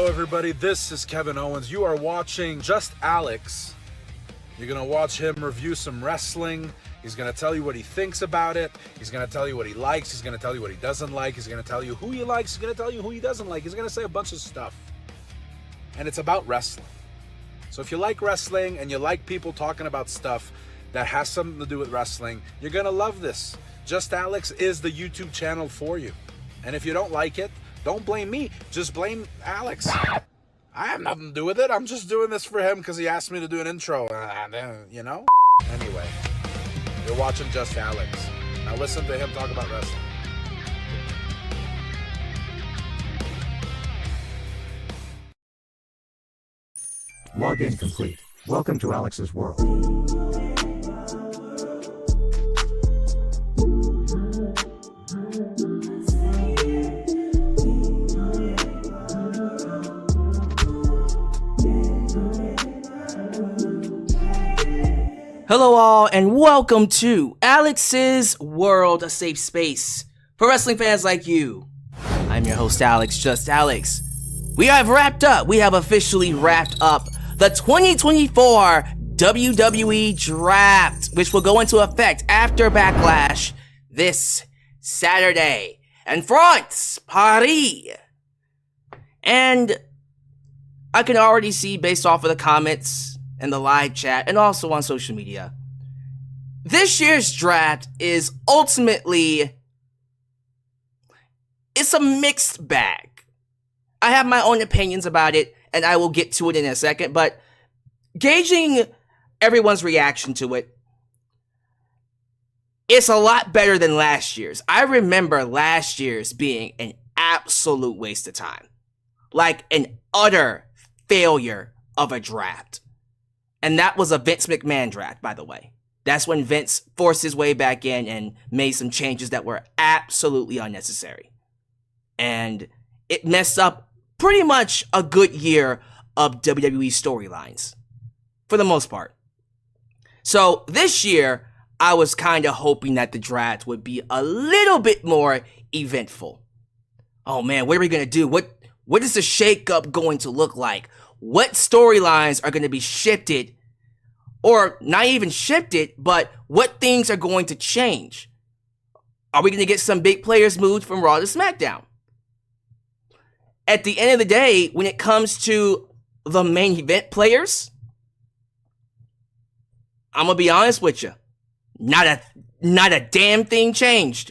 everybody. This is Kevin Owens. You are watching Just Alyx. You're going to watch him review some wrestling. He's going to tell you what he thinks about it. He's going to tell you what he likes. He's going to tell you what he doesn't like. He's going to tell you who he likes. He's going to tell you who he doesn't like. He's going to say a bunch of stuff. And it's about wrestling. So if you like wrestling and you like people talking about stuff that has something to do with wrestling, you're going to love this. Just Alyx is the YouTube channel for you. And if you don't like it, don't blame me. Just blame Alyx. I have nothing to do with it. I'm just doing this for him because he asked me to do an intro. You know? Anyway, you're watching Just Alyx. Now listen to him talk about wrestling. Login complete. Welcome to Alyx's world. Hello all, and welcome to Alyx's World, a safe space for wrestling fans like you. I'm your host Alyx, Just Alyx. We have officially wrapped up the 2024 WWE Draft, which will go into effect after Backlash this Saturday in France, Paris. And I can already see, based off of the comments and the live chat, and also on social media, this year's draft is ultimately, it's a mixed bag. I have my own opinions about it, and I will get to it in a second, but gauging everyone's reaction to it, it's a lot better than last year's. I remember last year's being an absolute waste of time. Like an utter failure of a draft. And that was a Vince McMahon draft, by the way. That's when Vince forced his way back in and made some changes that were absolutely unnecessary. And it messed up pretty much a good year of WWE storylines, for the most part. So this year, I was kind of hoping that the draft would be a little bit more eventful. Oh man, what are we going to do? What is the shakeup going to look like? What storylines are going to be shifted, or not even shifted, but what things are going to change? Are we going to get some big players moved from Raw to SmackDown? At the end of the day, when it comes to the main event players, I'm going to be honest with you. Not a damn thing changed.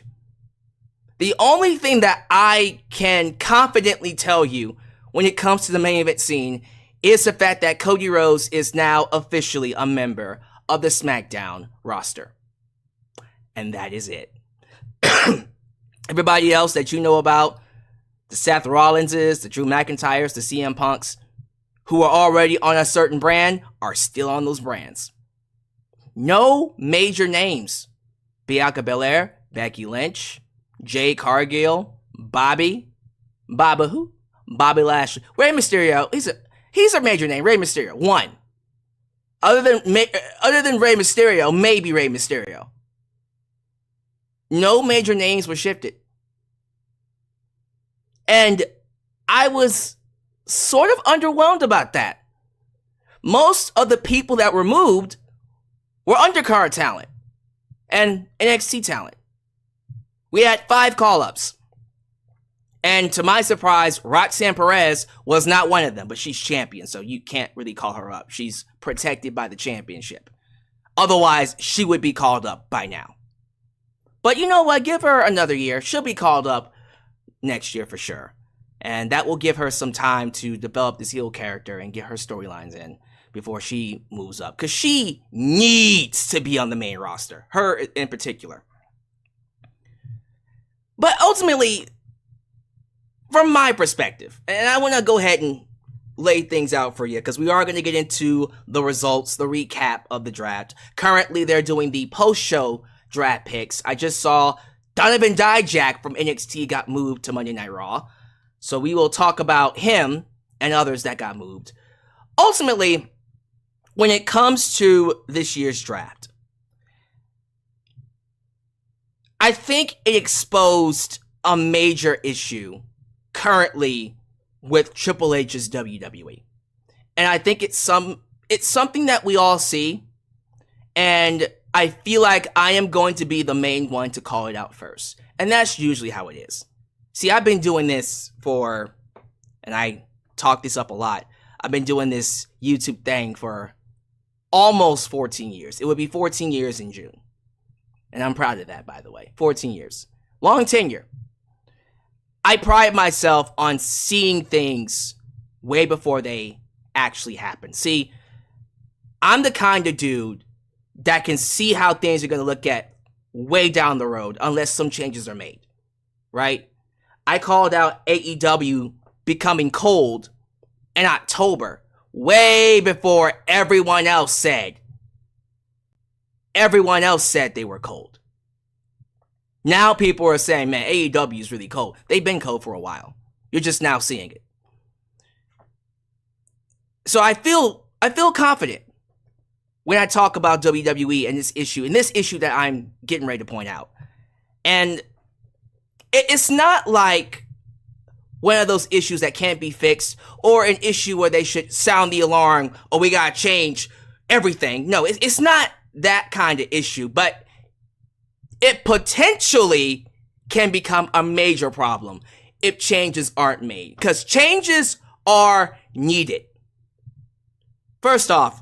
The only thing that I can confidently tell you when it comes to the main event scene is the fact that Cody Rhodes is now officially a member of the SmackDown roster. And that is it. Everybody else that you know about, the Seth Rollinses, the Drew McIntyres, the CM Punks, who are already on a certain brand, are still on those brands. No major names. Bianca Belair, Becky Lynch, Jade Cargill, Bobby Lashley, Rey Mysterio. He's a major name, Rey Mysterio. One. Other than Rey Mysterio, maybe Rey Mysterio. No major names were shifted. And I was sort of underwhelmed about that. Most of the people that were moved were undercard talent and NXT talent. We had 5 call-ups. And to my surprise, Roxanne Perez was not one of them, but she's champion, so you can't really call her up. She's protected by the championship. Otherwise, she would be called up by now. But you know what? Give her another year. She'll be called up next year for sure. And that will give her some time to develop this heel character and get her storylines in before she moves up. Because she needs to be on the main roster. Her in particular. But ultimately, from my perspective, and I want to go ahead and lay things out for you because we are going to get into the results, the recap of the draft. Currently, they're doing the post-show draft picks. I just saw Donovan Dijak from NXT got moved to Monday Night Raw. So we will talk about him and others that got moved. Ultimately, when it comes to this year's draft, I think it exposed a major issue currently with Triple H's WWE. And I think it's something that we all see, and I feel like I am going to be the main one to call it out first. And that's usually how it is. See, I've been doing this and I talk this up a lot, I've been doing this YouTube thing for almost 14 years. It would be 14 years in June. And I'm proud of that, by the way. 14 years. Long tenure. I pride myself on seeing things way before they actually happen. See, I'm the kind of dude that can see how things are going to look at way down the road unless some changes are made, right? I called out AEW becoming cold in October, way before everyone else said they were cold. Now people are saying, man, AEW is really cold. They've been cold for a while. You're just now seeing it. So I feel confident when I talk about WWE and this issue that I'm getting ready to point out. And it's not like one of those issues that can't be fixed, or an issue where they should sound the alarm, or we gotta change everything. No, it's not that kind of issue, but it potentially can become a major problem if changes aren't made, because changes are needed. First off,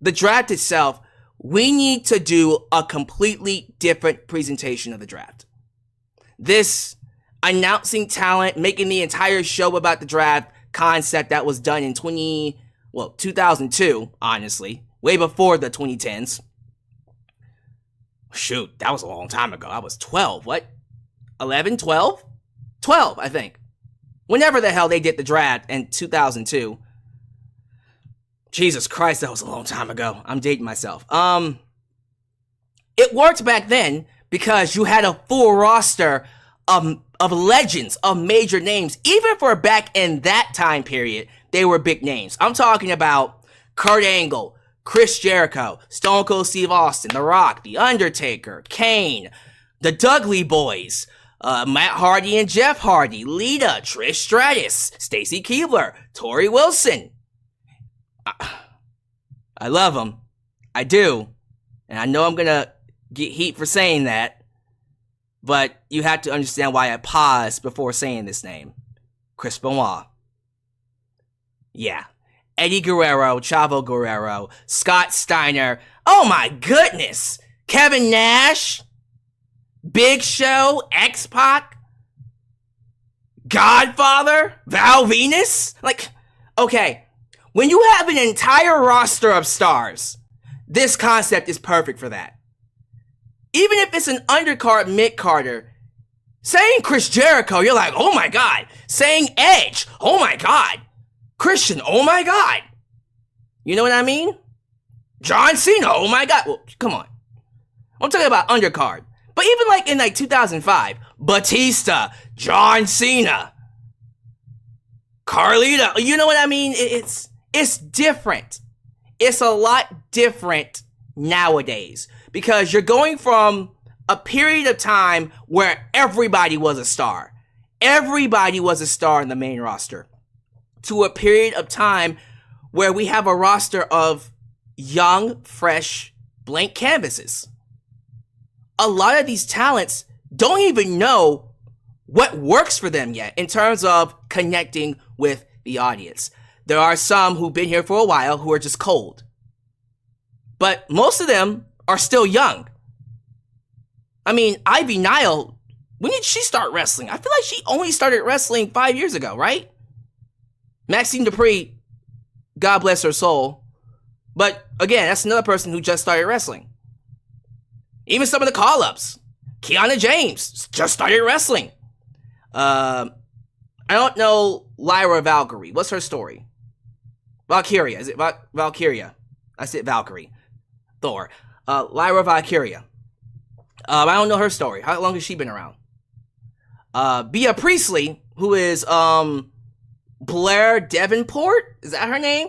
the draft itself, we need to do a completely different presentation of the draft. This announcing talent, making the entire show about the draft concept that was done in 2002, honestly, way before the 2010s. Shoot, that was a long time ago. I was 12. What? 11? 12? 12, I think. Whenever the hell they did the draft in 2002. Jesus Christ, that was a long time ago. I'm dating myself. It worked back then because you had a full roster of legends, of major names. Even for back in that time period, they were big names. I'm talking about Kurt Angle, Chris Jericho, Stone Cold Steve Austin, The Rock, The Undertaker, Kane, the Dudley Boys, Matt Hardy and Jeff Hardy, Lita, Trish Stratus, Stacy Keibler, Tori Wilson. I love them. I do. And I know I'm going to get heat for saying that. But you have to understand why I paused before saying this name. Chris Benoit. Yeah. Eddie Guerrero, Chavo Guerrero, Scott Steiner. Oh my goodness. Kevin Nash. Big Show, X-Pac. Godfather, Val Venus. Like, okay. When you have an entire roster of stars, this concept is perfect for that. Even if it's an undercard, mid-carder, saying Chris Jericho, you're like, oh my God. Saying Edge, oh my God. Christian, oh my God. You know what I mean? John Cena, oh my God. Well, come on. I'm talking about undercard. But even like in like 2005, Batista, John Cena, Carlito, you know what I mean? It's different. It's a lot different nowadays because you're going from a period of time where everybody was a star. Everybody was a star in the main roster to a period of time where we have a roster of young, fresh, blank canvases. A lot of these talents don't even know what works for them yet in terms of connecting with the audience. There are some who've been here for a while who are just cold. But most of them are still young. I mean, Ivy Nile, when did she start wrestling? I feel like she only started wrestling 5 years ago, right? Maxine Dupree, God bless her soul. But again, that's another person who just started wrestling. Even some of the call-ups. Kiana James just started wrestling. I don't know Lyra Valkyrie. What's her story? Valkyria. Is it Valkyria? I said Valkyrie. Thor. Lyra Valkyria. I don't know her story. How long has she been around? Bea Priestley, who is Blair Davenport. Is that her name?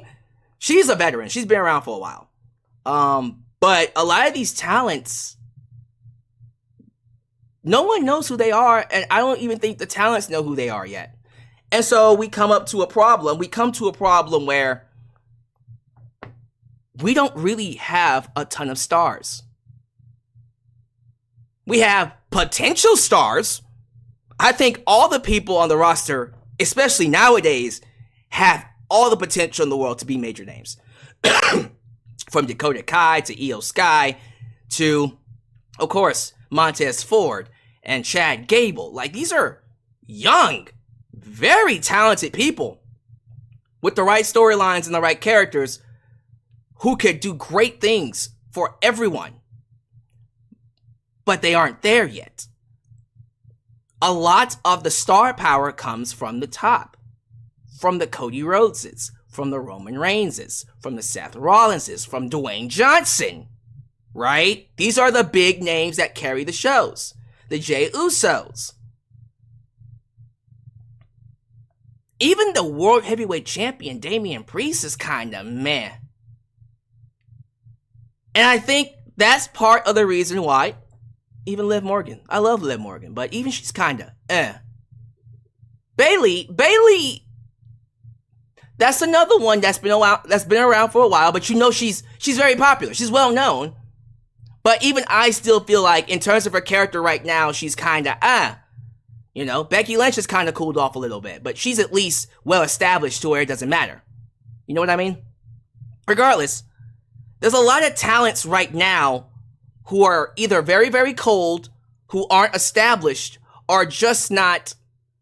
She's a veteran. She's been around for a while. But a lot of these talents, no one knows who they are, and I don't even think the talents know who they are yet. And so we come to a problem where we don't really have a ton of stars. We have potential stars. I think all the people on the roster, especially nowadays, have all the potential in the world to be major names. From Dakota Kai to Io Sky to, of course, Montez Ford and Chad Gable. Like, these are young, very talented people with the right storylines and the right characters who could do great things for everyone. But they aren't there yet. A lot of the star power comes from the top. From the Cody Rhodeses, from the Roman Reignses, from the Seth Rollinses, from Dwayne Johnson, right? These are the big names that carry the shows. The Jey Usos. Even the World Heavyweight Champion, Damian Priest, is kind of meh. And I think that's part of the reason why even Liv Morgan. I love Liv Morgan, but even she's kind of Bayley, that's another one that's been around for a while, but you know she's very popular. She's well known. But even I still feel like in terms of her character right now, she's kind of you know, Becky Lynch has kind of cooled off a little bit, but she's at least well established to where it doesn't matter. You know what I mean? Regardless, there's a lot of talents right now who are either very, very cold, who aren't established, or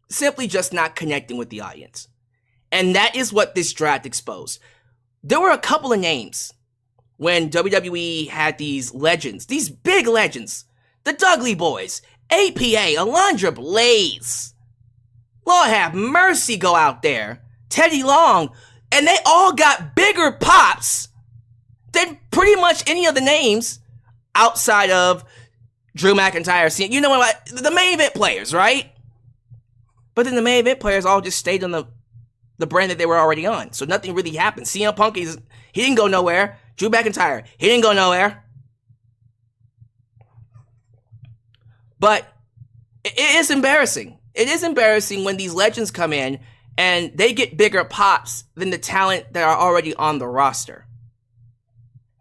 simply just not connecting with the audience. And that is what this draft exposed. There were a couple of names when WWE had these legends, these big legends, the Dudley Boys, APA, Alundra Blaze, Lord have mercy, go out there, Teddy Long, and they all got bigger pops than pretty much any of the names outside of Drew McIntyre. You know what? The main event players, right? But then the main event players all just stayed on the brand that they were already on. So nothing really happened. CM Punk, he didn't go nowhere. Drew McIntyre, he didn't go nowhere. But it is embarrassing. It is embarrassing when these legends come in and they get bigger pops than the talent that are already on the roster.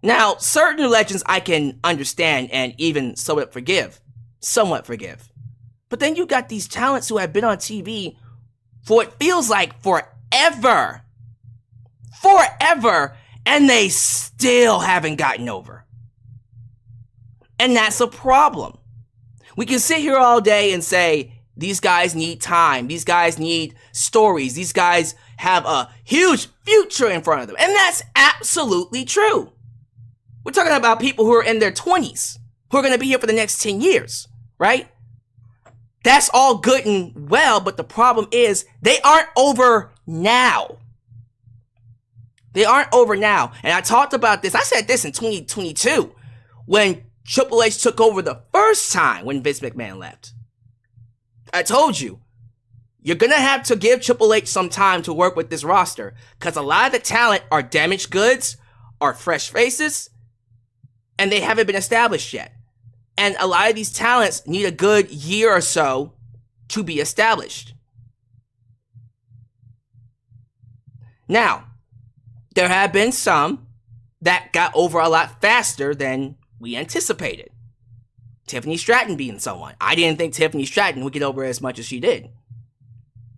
Now, certain legends I can understand and even somewhat forgive. But then you got these talents who have been on TV for what feels like forever, and they still haven't gotten over. And that's a problem. We can sit here all day and say, these guys need time, these guys need stories, these guys have a huge future in front of them. And that's absolutely true. We're talking about people who are in their 20s, who are going to be here for the next 10 years, right? That's all good and well, but the problem is they aren't over now. They aren't over now. And I talked about this. I said this in 2022 when Triple H took over the first time when Vince McMahon left. I told you, you're going to have to give Triple H some time to work with this roster because a lot of the talent are damaged goods, are fresh faces, and they haven't been established yet. And a lot of these talents need a good year or so to be established. Now, there have been some that got over a lot faster than we anticipated. Tiffany Stratton being someone. I didn't think Tiffany Stratton would get over as much as she did.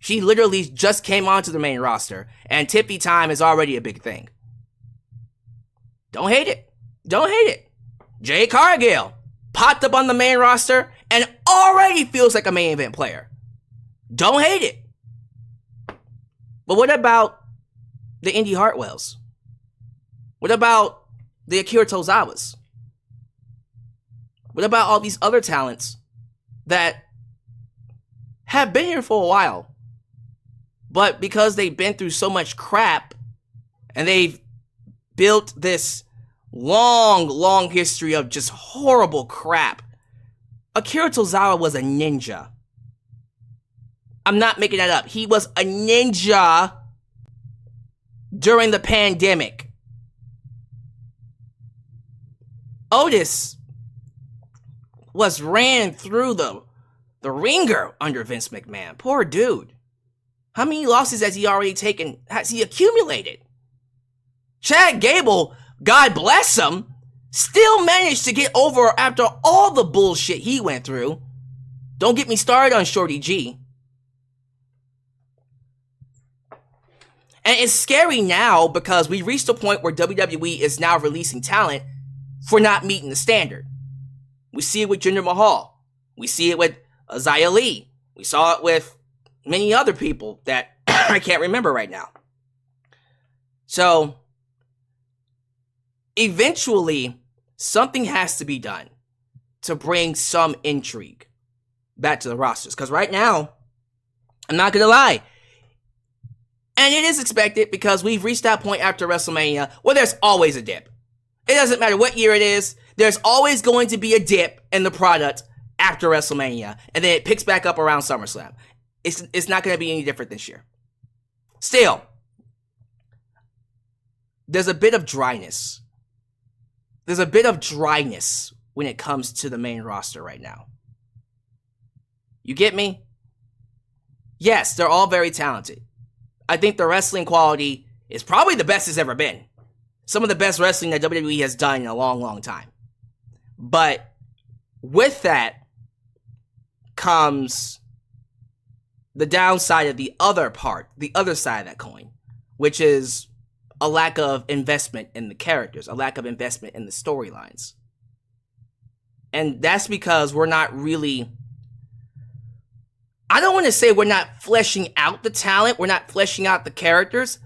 She literally just came onto the main roster, and Tiffy time is already a big thing. Don't hate it. Don't hate it. Jade Cargill popped up on the main roster and already feels like a main event player. Don't hate it. But what about the Indy Hartwells? What about the Akira Tozawas? What about all these other talents that have been here for a while, but because they've been through so much crap and they've built this long history of just horrible crap. Akira Tozawa was a ninja. I'm not making that up. He was a ninja during the pandemic. Otis ran through the ringer under Vince McMahon. Poor dude. How many losses has he already taken? Has he accumulated? Chad Gable, God bless him, still managed to get over after all the bullshit he went through. Don't get me started on Shorty G. And it's scary now because we reached a point where WWE is now releasing talent for not meeting the standard. We see it with Jinder Mahal. We see it with Xia Li. We saw it with many other people that I can't remember right now. So, eventually, something has to be done to bring some intrigue back to the rosters. Because right now, I'm not going to lie, and it is expected because we've reached that point after WrestleMania where there's always a dip. It doesn't matter what year it is, there's always going to be a dip in the product after WrestleMania, and then it picks back up around SummerSlam. It's not going to be any different this year. Still, there's a bit of dryness. There's a bit of dryness when it comes to the main roster right now. You get me? Yes, they're all very talented. I think the wrestling quality is probably the best it's ever been. Some of the best wrestling that WWE has done in a long, long time. But with that comes the downside of the other part, the other side of that coin, which is a lack of investment in the characters, a lack of investment in the storylines. And that's because we're not really, I don't want to say we're not fleshing out the talent, we're not fleshing out the characters.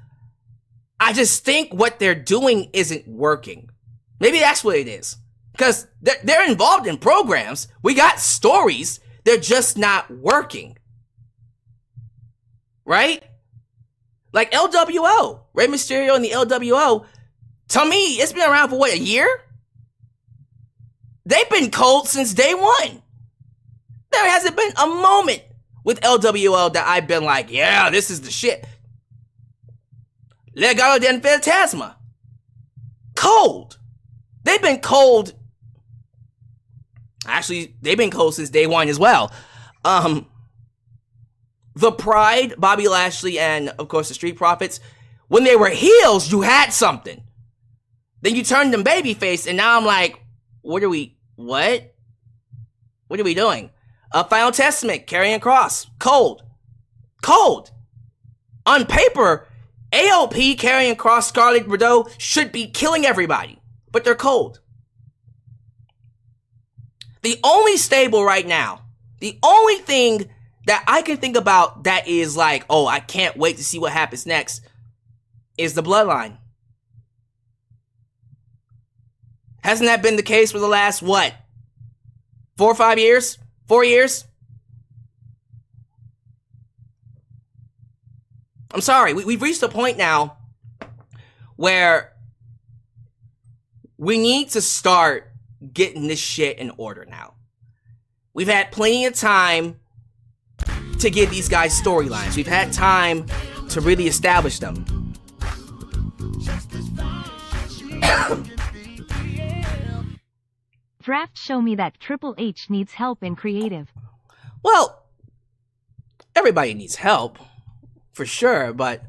I just think what they're doing isn't working. Maybe that's what it is. Because they're involved in programs. We got stories. They're just not working. Right? Like LWO. Rey Mysterio and the LWO. To me, it's been around for what, a year? They've been cold since day one. There hasn't been a moment with LWO that I've been like, yeah, this is the shit. Legado del Fantasma. Cold. They've been cold. Actually, they've been cold since day one as well. The Pride, Bobby Lashley, and of course the Street Profits, when they were heels, you had something. Then you turned them babyface, and now I'm like, what? What are we doing? Final Testament, Karrion Kross, cold. On paper, AOP, Karrion Kross, Scarlett Bordeaux should be killing everybody, but they're cold. The only stable right now, the only thing that I can think about that is like, oh, I can't wait to see what happens next, is the Bloodline. Hasn't that been the case for the last, 4 or 5 years? 4 years? I'm sorry, we've reached a point now where we need to start getting this shit in order now. We've had plenty of time to give these guys storylines. We've had time to really establish them. Draft show me that Triple H needs help in creative. Well, everybody needs help, for sure, but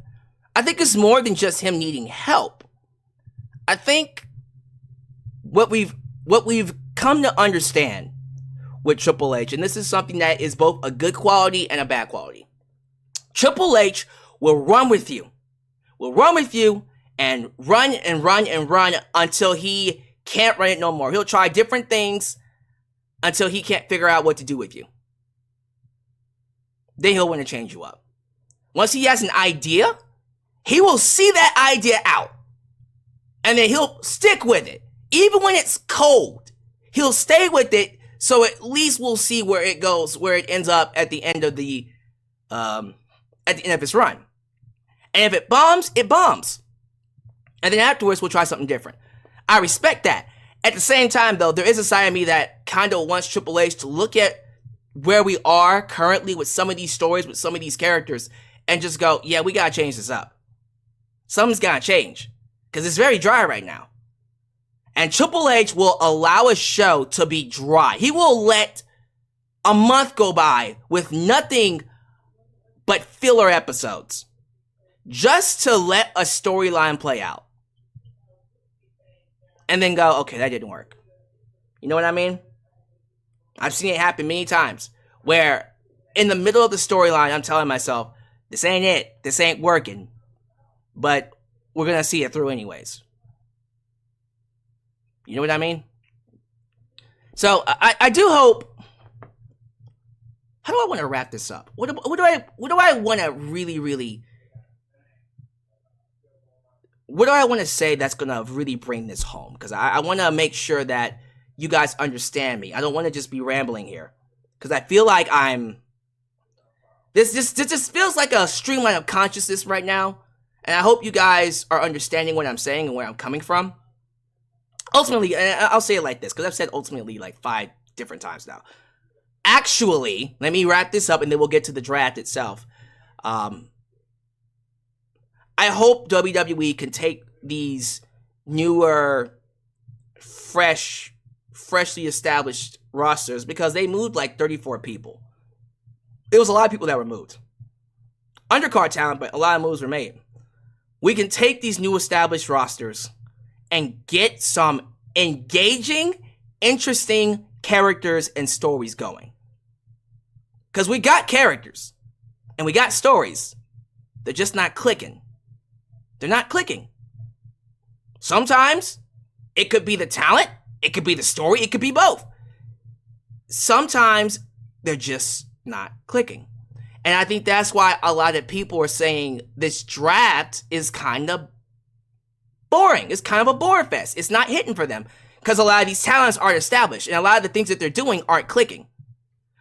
I think it's more than just him needing help. I think what we've come to understand with Triple H, and this is something that is both a good quality and a bad quality. Triple H will run with you. And run until he can't run it no more. He'll try different things until he can't figure out what to do with you. Then he'll want to change you up. Once he has an idea, he will see that idea out. And then he'll stick with it. Even when it's cold, he'll stay with it, so at least we'll see where it goes, where it ends up at the end of the its run. And if it bombs, it bombs. And then afterwards, we'll try something different. I respect that. At the same time, though, there is a side of me that kind of wants Triple H to look at where we are currently with some of these stories, with some of these characters, and just go, yeah, we gotta change this up. Something's gotta change. Because it's very dry right now. And Triple H will allow a show to be dry. He will let a month go by with nothing but filler episodes. Just to let a storyline play out. And then go, okay, that didn't work. You know what I mean? I've seen it happen many times where in the middle of the storyline, I'm telling myself, this ain't it. This ain't working. But we're going to see it through anyways. You know what I mean? So I do hope. How do I want to wrap this up? What do I want to really what do I want to say that's going to really bring this home? Because I want to make sure that you guys understand me. I don't want to just be rambling here. Because I feel like This just feels like a streamline of consciousness right now. And I hope you guys are understanding what I'm saying and where I'm coming from. Ultimately, and I'll say it like this, because I've said ultimately like 5 different times now. Actually, let me wrap this up and then we'll get to the draft itself. I hope WWE can take these newer, freshly established rosters, because they moved like 34 people. It was a lot of people that were moved. Undercard talent, but a lot of moves were made. We can take these new established rosters and get some engaging, interesting characters and stories going. Because we got characters and we got stories. They're just not clicking. They're not clicking. Sometimes it could be the talent, it could be the story, it could be both. Sometimes they're just not clicking. And I think that's why a lot of people are saying this draft is kind of boring. It's kind of a bore fest. It's not hitting for them because a lot of these talents aren't established and a lot of the things that they're doing aren't clicking.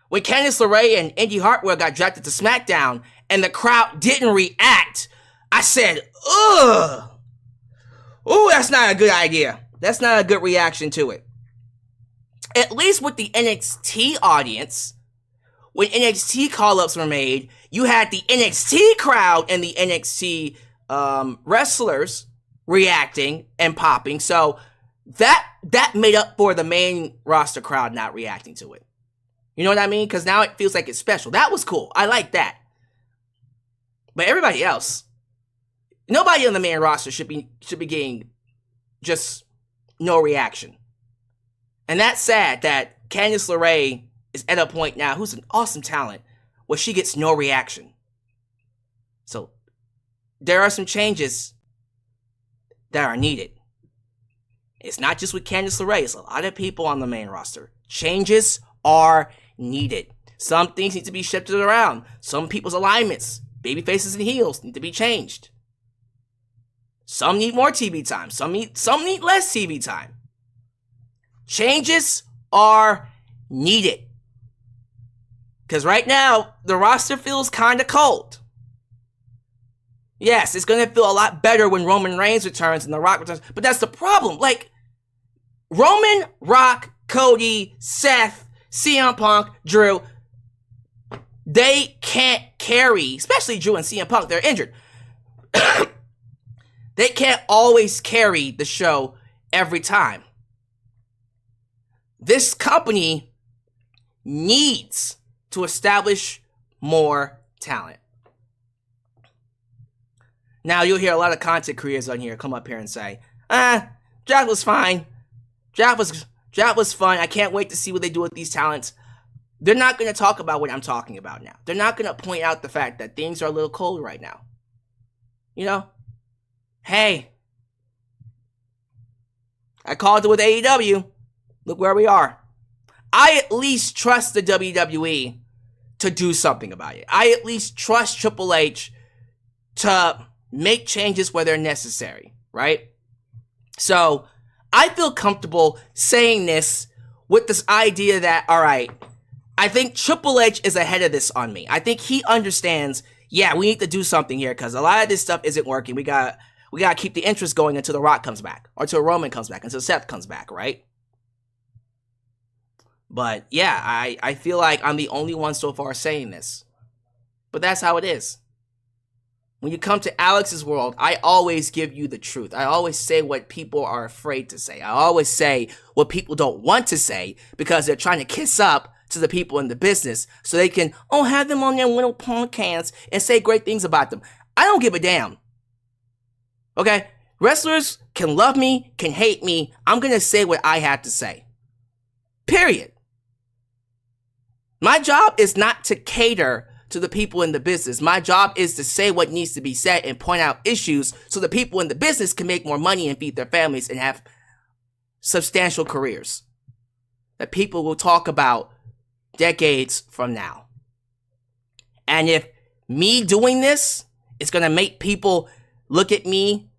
When Candice LeRae and Indy Hartwell got drafted to Smackdown and the crowd didn't react, I said, ugh. Ooh, that's not a good idea. That's not a good reaction to it. At least with the NXT audience, when NXT call-ups were made, you had the NXT crowd and the NXT wrestlers reacting and popping. So that made up for the main roster crowd not reacting to it. You know what I mean? Because now it feels like it's special. That was cool. I like that. But everybody else, nobody on the main roster should be getting just no reaction. And that's sad that Candice LeRae is at a point now, who's an awesome talent, where she gets no reaction. So there are some changes that are needed. It's not just with Candice LeRae, it's a lot of people on the main roster. Changes are needed. Some things need to be shifted around. Some people's alignments, baby faces and heels, need to be changed. Some need more TV time. Some need less TV time. Changes are needed. Because right now, the roster feels kind of cold. Yes, it's going to feel a lot better when Roman Reigns returns and The Rock returns. But that's the problem. Like, Roman, Rock, Cody, Seth, CM Punk, Drew, they can't carry, especially Drew and CM Punk, they're injured. They can't always carry the show every time. This company needs to establish more talent. Now, you'll hear a lot of content creators on here come up here and say, draft was fine. Draft was fun. I can't wait to see what they do with these talents. They're not going to talk about what I'm talking about now. They're not going to point out the fact that things are a little cold right now. You know? Hey, I called it with AEW. Look where we are. I at least trust the WWE to do something about it. I at least trust Triple H to make changes where they're necessary, right? So I feel comfortable saying this with this idea that, all right, I think Triple H is ahead of this on me. I think he understands, yeah, we need to do something here because a lot of this stuff isn't working. We got to keep the interest going until The Rock comes back or until Roman comes back, until Seth comes back, right? But yeah, I feel like I'm the only one so far saying this. But that's how it is. When you come to Alyx's world, I always give you the truth. I always say what people are afraid to say. I always say what people don't want to say because they're trying to kiss up to the people in the business so they can, have them on their little podcasts and say great things about them. I don't give a damn. Okay? Wrestlers can love me, can hate me. I'm going to say what I have to say. Period. My job is not to cater to the people in the business. My job is to say what needs to be said and point out issues so the people in the business can make more money and feed their families and have substantial careers that people will talk about decades from now. And if me doing this is going to make people look at me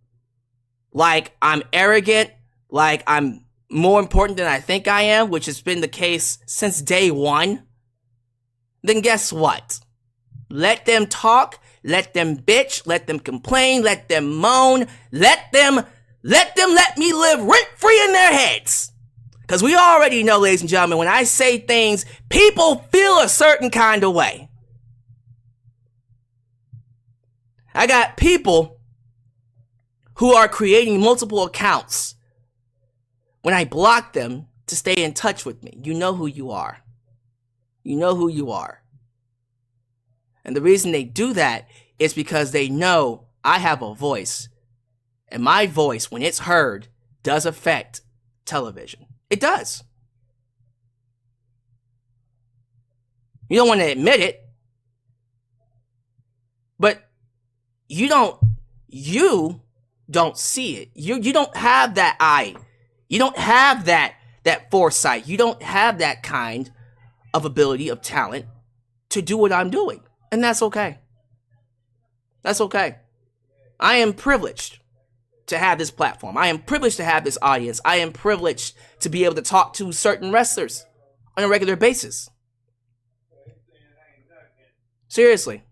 like I'm arrogant, like I'm more important than I think I am, which has been the case since day one, then guess what? Let them talk, let them bitch, let them complain, let them moan, let me live rent-free in their heads. Because we already know, ladies and gentlemen, when I say things, people feel a certain kind of way. I got people who are creating multiple accounts when I block them to stay in touch with me. You know who you are. You know who you are. And the reason they do that is because they know I have a voice. And my voice, when it's heard, does affect television. It does. You don't want to admit it, but you don't see it. You don't have that eye. You don't have that foresight. You don't have that kind of ability, of talent to do what I'm doing. And that's okay. That's okay. I am privileged to have this platform. I am privileged to have this audience. I am privileged to be able to talk to certain wrestlers on a regular basis. Seriously.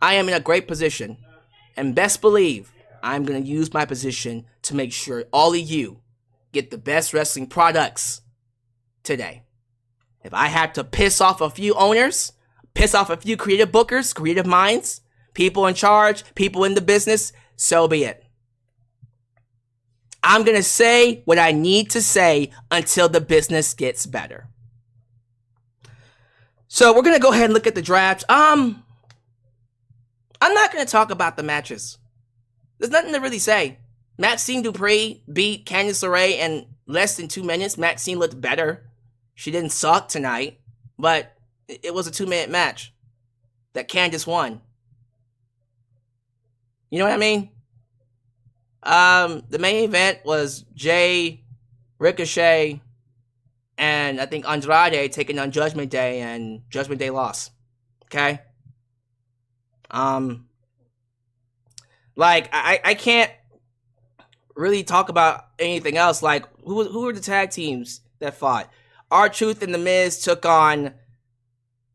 I am in a great position. And best believe I'm going to use my position to make sure all of you get the best wrestling products today. If I have to piss off a few owners, piss off a few creative bookers, creative minds, people in charge, people in the business, so be it. I'm going to say what I need to say until the business gets better. So we're going to go ahead and look at the draft. I'm not going to talk about the matches. There's nothing to really say. Maxine Dupree beat Candice LeRae in less than 2 minutes. Maxine looked better. She didn't suck tonight, but it was a 2-minute match that Candice won. You know what I mean? The main event was Jey, Ricochet, and I think Andrade taking on Judgment Day, and Judgment Day lost. Okay? I can't really talk about anything else. Like, who were the tag teams that fought? R-Truth and The Miz took on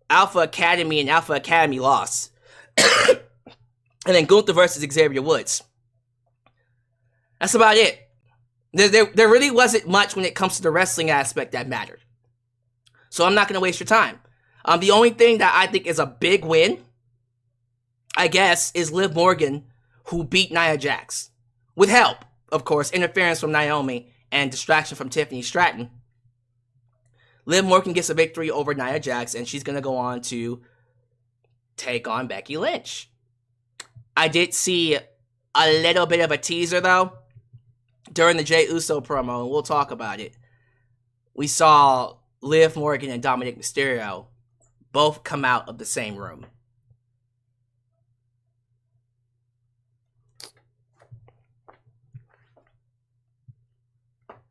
Alpha Academy, and Alpha Academy lost. And then Gunther versus Xavier Woods. That's about it. There really wasn't much when it comes to the wrestling aspect that mattered. So I'm not going to waste your time. The only thing that I think is a big win, I guess, is Liv Morgan, who beat Nia Jax. With help, of course, interference from Naomi and distraction from Tiffany Stratton. Liv Morgan gets a victory over Nia Jax, and she's going to go on to take on Becky Lynch. I did see a little bit of a teaser, though, during the Jey Uso promo, and we'll talk about it. We saw Liv Morgan and Dominic Mysterio both come out of the same room.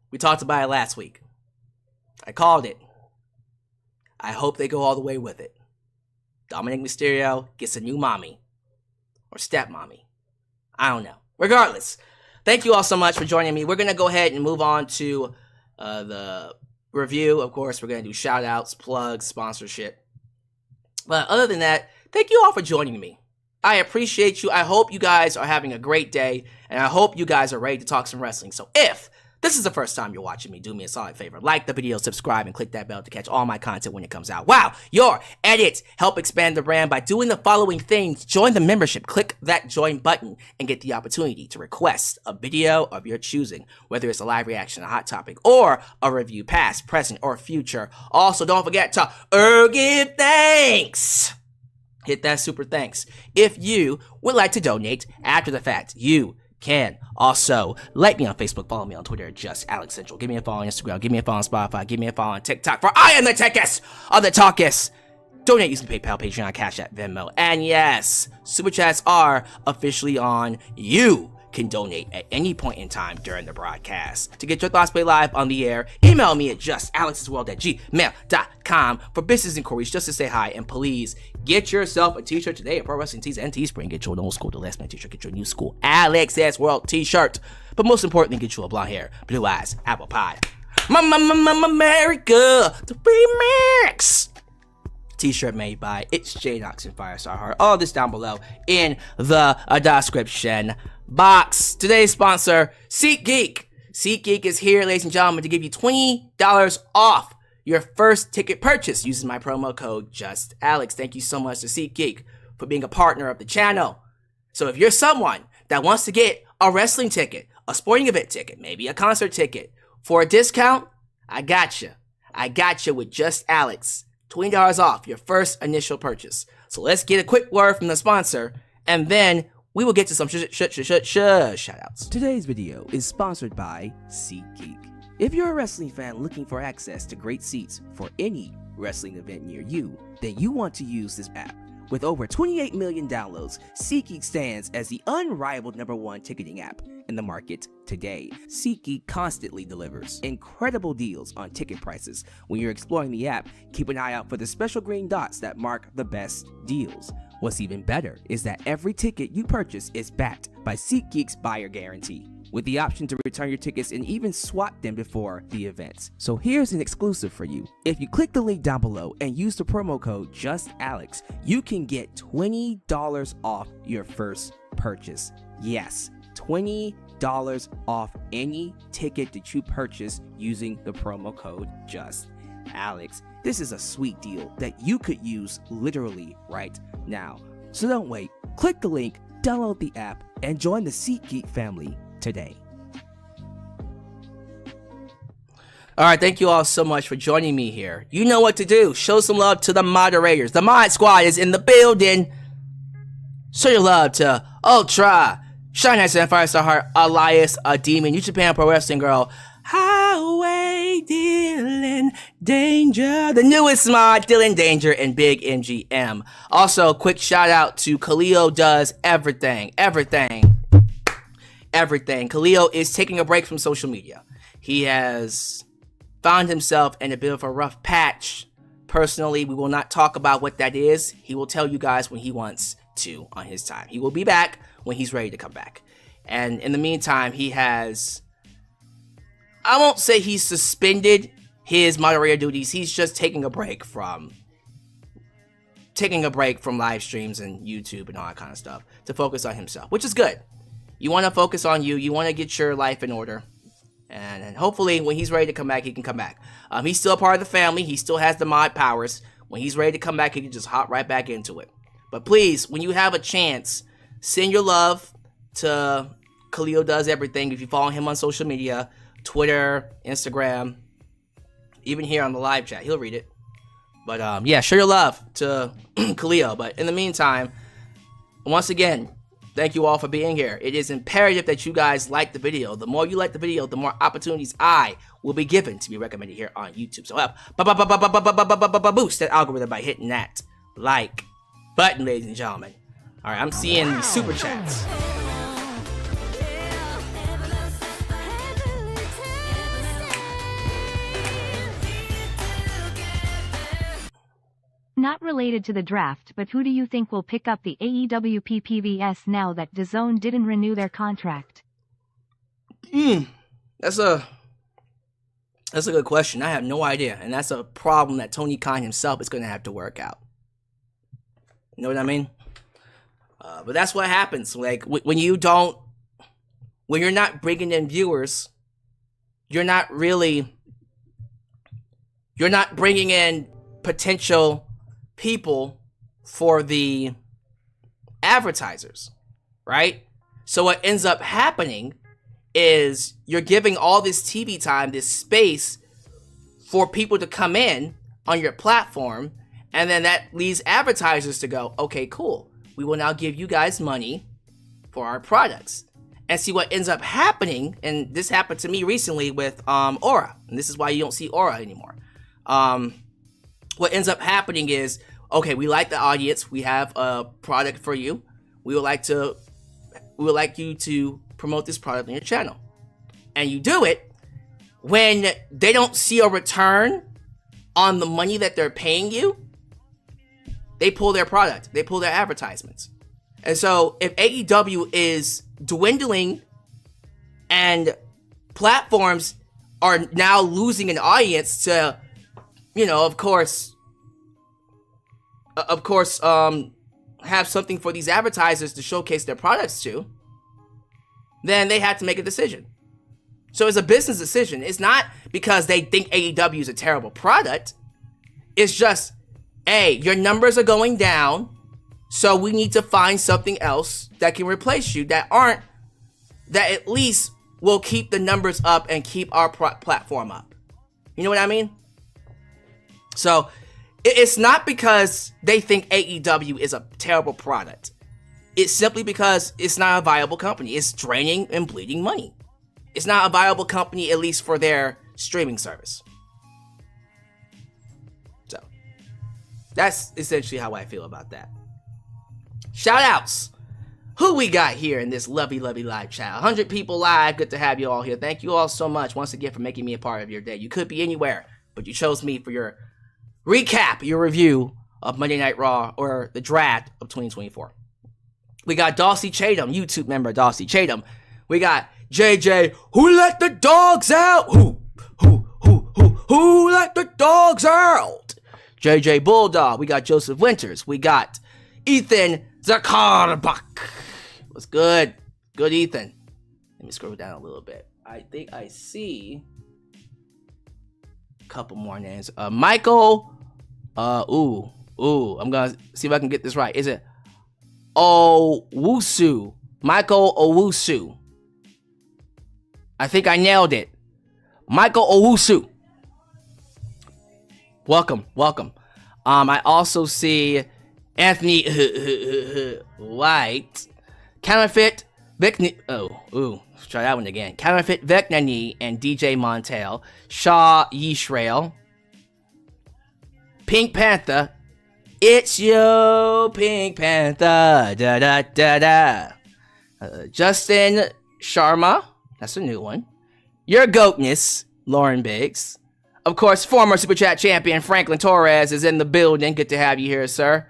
We talked about it last week. I called it. I hope they go all the way with it. Dominic Mysterio gets a new mommy. Or stepmommy. I don't know. Regardless, thank you all so much for joining me. We're going to go ahead and move on to the review. Of course, we're going to do shout-outs, plugs, sponsorship. But other than that, thank you all for joining me. I appreciate you. I hope you guys are having a great day. And I hope you guys are ready to talk some wrestling. So if this is the first time you're watching me, do me a solid favor. Like the video, subscribe, and click that bell to catch all my content when it comes out. Wow, your edits help expand the brand by doing the following things. Join the membership, click that join button, and get the opportunity to request a video of your choosing, whether it's a live reaction, a hot topic, or a review, past, present, or future. Also, don't forget to give thanks. Hit that super thanks. If you would like to donate after the fact, you can also like me on Facebook, follow me on Twitter, just Alex Central. Give me a follow on Instagram, give me a follow on Spotify, give me a follow on TikTok, for I am the techest of the talkest. Donate using PayPal, Patreon, Cash App, Venmo, and yes, Super Chats are officially on. You can donate at any point in time during the broadcast. To get your thoughts played live on the air, email me at justalexsworld@gmail.com for business inquiries, just to say hi, and please get yourself a t-shirt today at Pro Wrestling Tees and Teespring. Get your old school, the last man t-shirt, get your new school Alex S World t-shirt, but most importantly, get you a blonde hair, blue eyes, apple pie, America, the remix t-shirt made by It's J Knox and Firestar Heart. All this down below in the description box. Today's sponsor, SeatGeek. SeatGeek is here, ladies and gentlemen, to give you $20 off your first ticket purchase using my promo code JustAlex. Thank you so much to SeatGeek for being a partner of the channel. So if you're someone that wants to get a wrestling ticket, a sporting event ticket, maybe a concert ticket for a discount, I got you. I got you with Just Alex. $20 off your first initial purchase. So let's get a quick word from the sponsor, and then we will get to some shoutouts. Today's video is sponsored by SeatGeek. If you're a wrestling fan looking for access to great seats for any wrestling event near you, then you want to use this app. With over 28 million downloads, SeatGeek stands as the unrivaled #1 ticketing app in the market today. SeatGeek constantly delivers incredible deals on ticket prices. When you're exploring the app, keep an eye out for the special green dots that mark the best deals. What's even better is that every ticket you purchase is backed by SeatGeek's buyer guarantee, with the option to return your tickets and even swap them before the events. So here's an exclusive for you. If you click the link down below and use the promo code JustAlex, you can get $20 off your first purchase. Yes, $20 off any ticket that you purchase using the promo code JustAlex. This is a sweet deal that you could use literally right now. So don't wait. Click the link, download the app, and join the SeatGeek family today. Alright, thank you all so much for joining me here. You know what to do. Show some love to the moderators. The mod squad is in the building. Show your love to Ultra, Shine Nice and Firestar Heart, Elias, a Demon, New Japan Pro Wrestling Girl, Highway Dylan Danger, the newest mod, Dylan Danger, and Big MGM. Also, quick shout out to Khalil Does Everything. Khalil is taking a break from social media. He has found himself in a bit of a rough patch. Personally, we will not talk about what that is. He will tell you guys when he wants to on his time. He will be back when he's ready to come back. And in the meantime, he has, I won't say he's suspended his moderator duties. He's just taking a break from live streams and YouTube and all that kind of stuff to focus on himself, which is good. You want to focus on you. You want to get your life in order. And hopefully when he's ready to come back, he can come back. He's still a part of the family. He still has the mod powers. When he's ready to come back, he can just hop right back into it. But please, when you have a chance, send your love to Khalil Does Everything. If you follow him on social media, Twitter, Instagram, even here on the live chat, he'll read it. But yeah, show your love to Khalil. But in the meantime, once again, thank you all for being here. It is imperative that you guys like the video. The more you like the video, the more opportunities I will be given to be recommended here on YouTube. So help boost that algorithm by hitting that like button, ladies and gentlemen. All right, I'm seeing the super chats. Not related to the draft, but who do you think will pick up the AEW PPVS now that DAZN didn't renew their contract? That's a good question. I have no idea, and that's a problem that Tony Khan himself is going to have to work out. You know what I mean? But that's what happens. Like when you're not bringing in viewers, you're not bringing in potential people for the advertisers, right? So what ends up happening is you're giving all this TV time, this space for people to come in on your platform, and then that leads advertisers to go, okay, cool. We will now give you guys money for our products. And see what ends up happening, and this happened to me recently with Aura, and this is why you don't see Aura anymore. What ends up happening is, okay, we like the audience, we have a product for you. We would like you to promote this product on your channel. And you do it when they don't see a return on the money that they're paying you. They pull their product, they pull their advertisements. And so if AEW is dwindling and platforms are now losing an audience to, of course, have something for these advertisers to showcase their products to, then they had to make a decision. So it's a business decision. It's not because they think AEW is a terrible product. It's just, hey, your numbers are going down, so we need to find something else that can replace you that at least will keep the numbers up and keep our platform up. You know what I mean? So it's not because they think AEW is a terrible product. It's simply because it's not a viable company. It's draining and bleeding money. It's not a viable company, at least for their streaming service. So that's essentially how I feel about that. Shoutouts. Who we got here in this lovely live chat? 100 people live. Good to have you all here. Thank you all so much once again for making me a part of your day. You could be anywhere, but you chose me for your recap, your review of Monday Night Raw or the draft of 2024. We got Dawsey Chatham, YouTube member Dawsey Chatham. We got JJ, who let the dogs out? Who let the dogs out? JJ Bulldog. We got Joseph Winters. We got Ethan Zakarbach. What's good? Good, Ethan. Let me scroll down a little bit. I think I see a couple more names. Michael. I'm gonna see if I can get this right. Is it Owusu? Michael Owusu. I think I nailed it. Michael Owusu. Welcome. I also see Anthony White. Counterfeit Vicney. Let's try that one again. Counterfeit Vecnani and DJ Montel. Shaw Yishrael. Pink Panther. It's yo, Pink Panther. Da da da da. Justin Sharma. That's a new one. Your goatness, Lauren Biggs. Of course, former Super Chat champion Franklin Torres is in the building. Good to have you here, sir.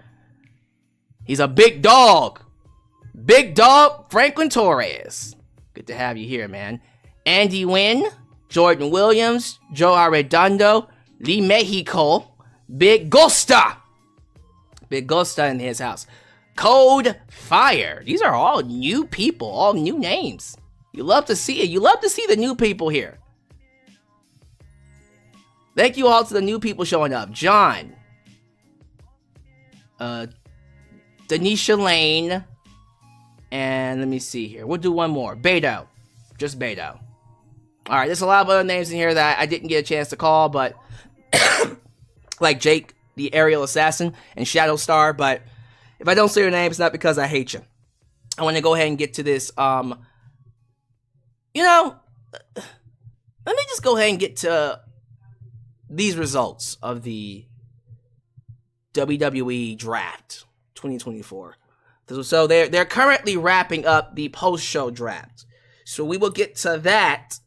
He's a big dog. Big dog, Franklin Torres. Good to have you here, man. Andy Wynn, Jordan Williams, Joe Arredondo, Lee Mexico, Big Gosta. Big Gosta in his house. Code Fire. These are all new people, all new names. You love to see it. You love to see the new people here. Thank you all to the new people showing up. John. Denisha Lane. And let me see here. We'll do one more. Beto. Just Beto. Alright, there's a lot of other names in here that I didn't get a chance to call, but like Jake, the aerial assassin, and Shadow Star, but if I don't say your name, it's not because I hate you. I want to go ahead and get to this, let me just go ahead and get to these results of the WWE Draft 2024. So they're currently wrapping up the post-show draft. So we will get to that.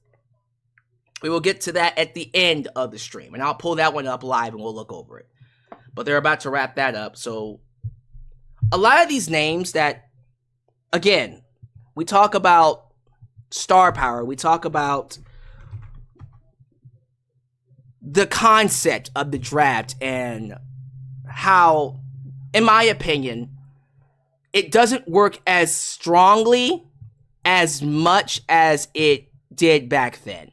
We will get to that at the end of the stream. And I'll pull that one up live and we'll look over it. But they're about to wrap that up. So a lot of these names that, again, we talk about star power. We talk about the concept of the draft and how, in my opinion, it doesn't work as strongly as much as it did back then.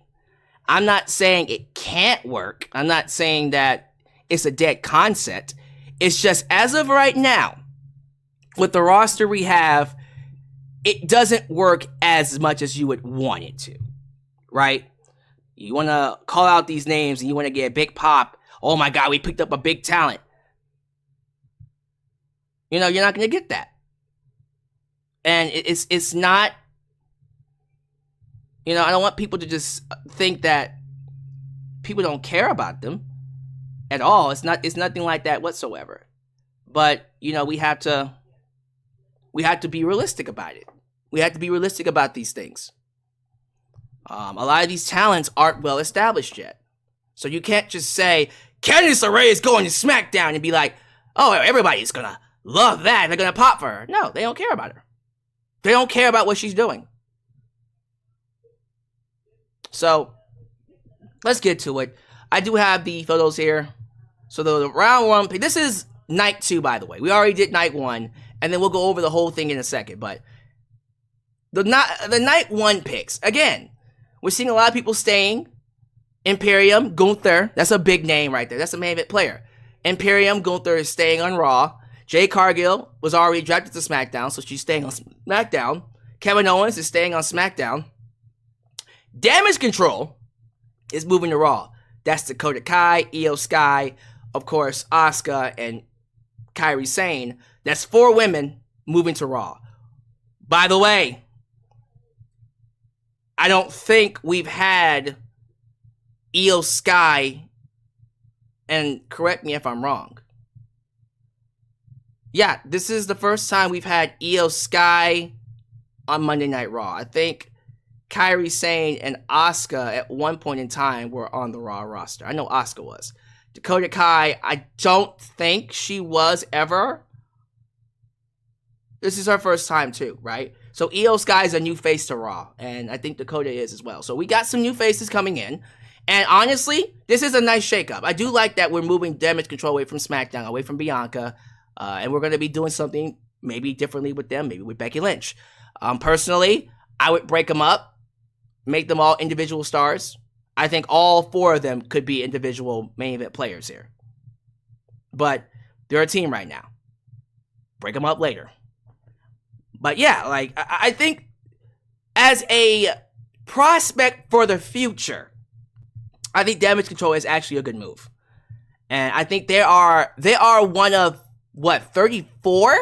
I'm not saying it can't work. I'm not saying that it's a dead concept. It's just as of right now, with the roster we have, it doesn't work as much as you would want it to, right? You want to call out these names and you want to get a big pop. Oh my God, we picked up a big talent. You know, you're not going to get that. And it's not, you know, I don't want people to just think that people don't care about them at all. It's nothing like that whatsoever. But, you know, we have to be realistic about it. We have to be realistic about these things. A lot of these talents aren't well established yet. So you can't just say, Candice LeRae is going to SmackDown and be like, oh, everybody's going to love that. They're going to pop for her. No, they don't care about her. They don't care about what she's doing. So, let's get to it. I do have the photos here. So the round one pick, this is night 2, by the way. We already did night 1, and then we'll go over the whole thing in a second. But the night 1 picks, again, we're seeing a lot of people staying. Imperium, Gunther, that's a big name right there. That's a main event player. Imperium, Gunther is staying on Raw. Jade Cargill was already drafted to SmackDown, so she's staying on SmackDown. Kevin Owens is staying on SmackDown. Damage Control is moving to Raw. That's Dakota Kai, Io Sky, of course, Asuka, and Kairi Sane. That's 4 women moving to Raw. By the way, I don't think we've had Io Sky, and correct me if I'm wrong. Yeah, this is the first time we've had Io Sky on Monday Night Raw. I think Kairi Sane and Asuka at one point in time were on the Raw roster. I know Asuka was. Dakota Kai, I don't think she was ever. This is her first time too, right? So Io Sky is a new face to Raw, and I think Dakota is as well. So we got some new faces coming in. And honestly, this is a nice shakeup. I do like that we're moving Damage Control away from SmackDown, away from Bianca. And we're going to be doing something maybe differently with them, maybe with Becky Lynch. Personally, I would break them up, make them all individual stars. I think all 4 of them could be individual main event players here. But they're a team right now. Break them up later. But yeah, like, I think as a prospect for the future, I think Damage Control is actually a good move. And I think they are one of, 34?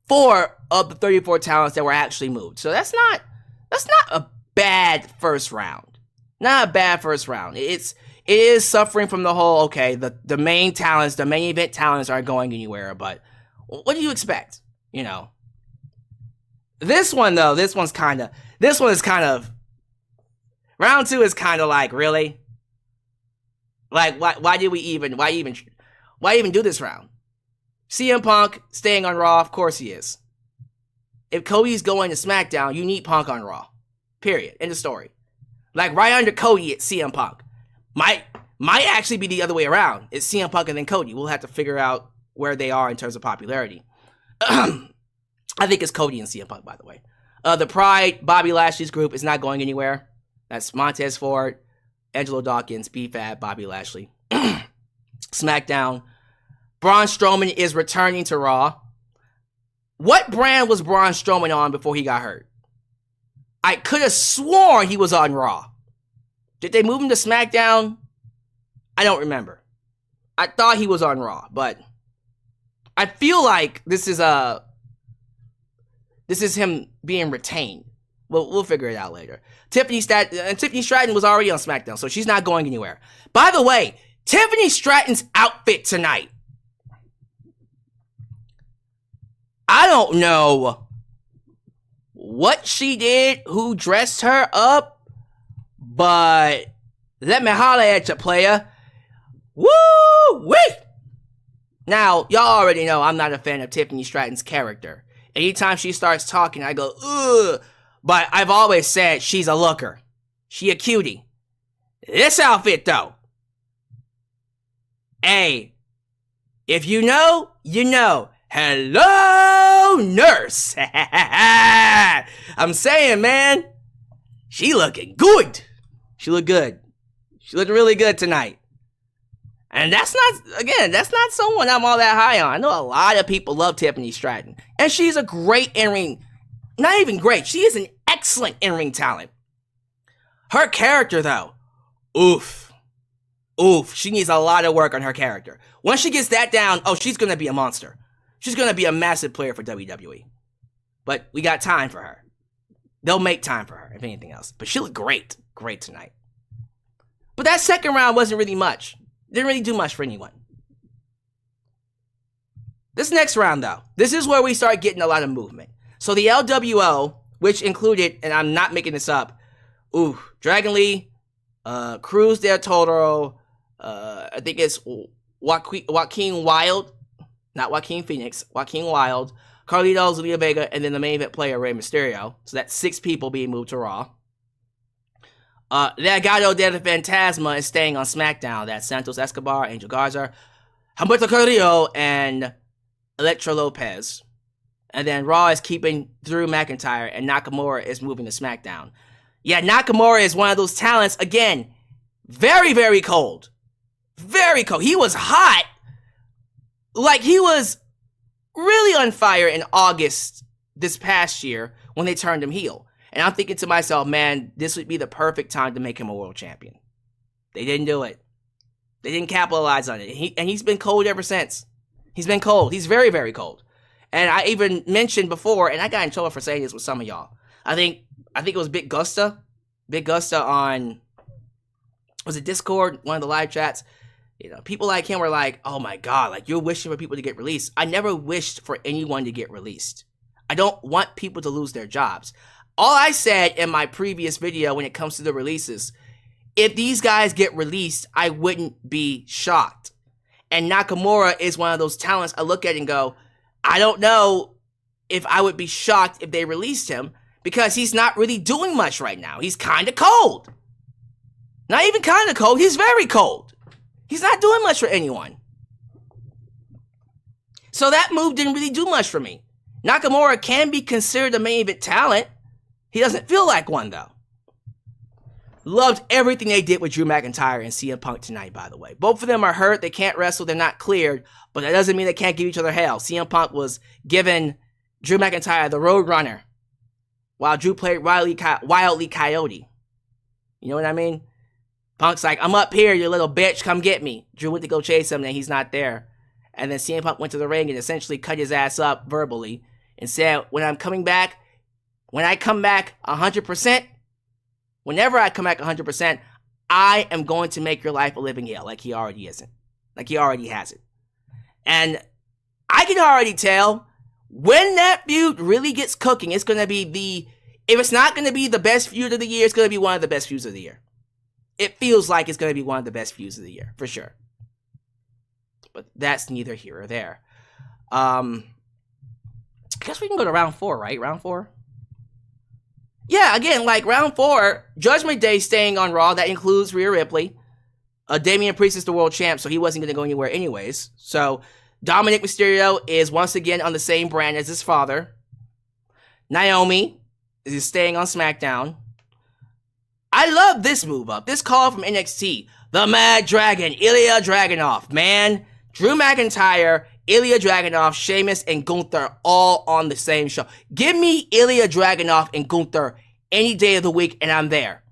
4 of the 34 talents that were actually moved. So that's not a bad first round. Not a bad first round. It is suffering from the whole, okay, the main talents, the main event talents aren't going anywhere, but what do you expect? You know. This one though, this one is kind of round 2 is kind of like, really? Like, why even do this round? CM Punk staying on Raw, of course he is. If Cody's going to SmackDown, you need Punk on Raw. Period. End of story. Like, right under Cody, it's CM Punk. Might actually be the other way around. It's CM Punk and then Cody. We'll have to figure out where they are in terms of popularity. I think it's Cody and CM Punk, by the way. The Pride, Bobby Lashley's group is not going anywhere. That's Montez Ford, Angelo Dawkins, B-Fab, Bobby Lashley. SmackDown. Braun Strowman is returning to Raw. What brand was Braun Strowman on before he got hurt? I could have sworn he was on Raw. Did they move him to SmackDown? I don't remember. I thought he was on Raw, but I feel like this is him being retained. We'll figure it out later. Tiffany Stratton was already on SmackDown, so she's not going anywhere. By the way, Tiffany Stratton's outfit tonight. I don't know what she did, who dressed her up, but let me holler at you, player. Woo-wee! Now, y'all already know I'm not a fan of Tiffany Stratton's character. Anytime she starts talking, I go, ugh. But I've always said she's a looker. She a cutie. This outfit, though. Hey, if you know, you know. Hello, nurse. I'm saying, man, she looking good. She looked good. She looked really good tonight. And that's not someone I'm all that high on. I know a lot of people love Tiffany Stratton. And she's a great in-ring, not even great, she is an excellent in-ring talent. Her character, though, oof, she needs a lot of work on her character. Once she gets that down, she's going to be a monster. She's going to be a massive player for WWE. But we got time for her. They'll make time for her, if anything else. But she looked great tonight. But that second round wasn't really much. Didn't really do much for anyone. This next round, though, this is where we start getting a lot of movement. So the LWO, which included, and I'm not making this up, Dragon Lee, Cruz del Toro, I think it's Joaquin Wilde, not Joaquin Phoenix, Joaquin Wilde, Carlitos, Leo Vega, and then the main event player, Rey Mysterio. So that's 6 people being moved to Raw. Legado del Fantasma is staying on SmackDown. That's Santos Escobar, Angel Garza, Humberto Carrillo, and Elektra Lopez. And then Raw is keeping Drew McIntyre, and Nakamura is moving to SmackDown. Yeah, Nakamura is one of those talents, again, very, very cold. Very cold. He was hot. Like, he was really on fire in August this past year when they turned him heel. And I'm thinking to myself, man, this would be the perfect time to make him a world champion. They didn't do it. They didn't capitalize on it. And he's been cold ever since. He's been cold. He's very, very cold. And I even mentioned before, and I got in trouble for saying this with some of y'all. I think it was Big Gusta on, was it Discord, one of the live chats? You know, people like him were like, oh my God, like you're wishing for people to get released. I never wished for anyone to get released. I don't want people to lose their jobs. All I said in my previous video when it comes to the releases, if these guys get released, I wouldn't be shocked. And Nakamura is one of those talents I look at and go, I don't know if I would be shocked if they released him because he's not really doing much right now. He's kind of cold. Not even kind of cold, he's very cold. He's not doing much for anyone. So that move didn't really do much for me. Nakamura can be considered a main event talent. He doesn't feel like one, though. Loved everything they did with Drew McIntyre and CM Punk tonight, by the way. Both of them are hurt. They can't wrestle. They're not cleared. But that doesn't mean they can't give each other hell. CM Punk was giving Drew McIntyre the Road Runner while Drew played Wile E. Coyote. You know what I mean? Punk's like, I'm up here, you little bitch. Come get me. Drew went to go chase him, and he's not there. And then CM Punk went to the ring and essentially cut his ass up verbally and said, when I come back 100%, whenever I come back 100%, I am going to make your life a living hell like he already isn't. Like he already has it. And I can already tell when that feud really gets cooking, it's going to be if it's not going to be the best feud of the year, it's going to be one of the best feuds of the year. It feels like it's going to be one of the best feuds of the year, for sure. But that's neither here or there. I guess we can go to round 4, right? Round 4? Yeah, again, like round 4, Judgment Day staying on Raw. That includes Rhea Ripley. Damian Priest is the world champ, so he wasn't going to go anywhere anyways. So Dominic Mysterio is once again on the same brand as his father. Naomi is staying on SmackDown. I love this move up. This call from NXT. The Mad Dragon, Ilya Dragunov. Man, Drew McIntyre, Ilya Dragunov, Sheamus, and Gunther all on the same show. Give me Ilya Dragunov and Gunther any day of the week, and I'm there.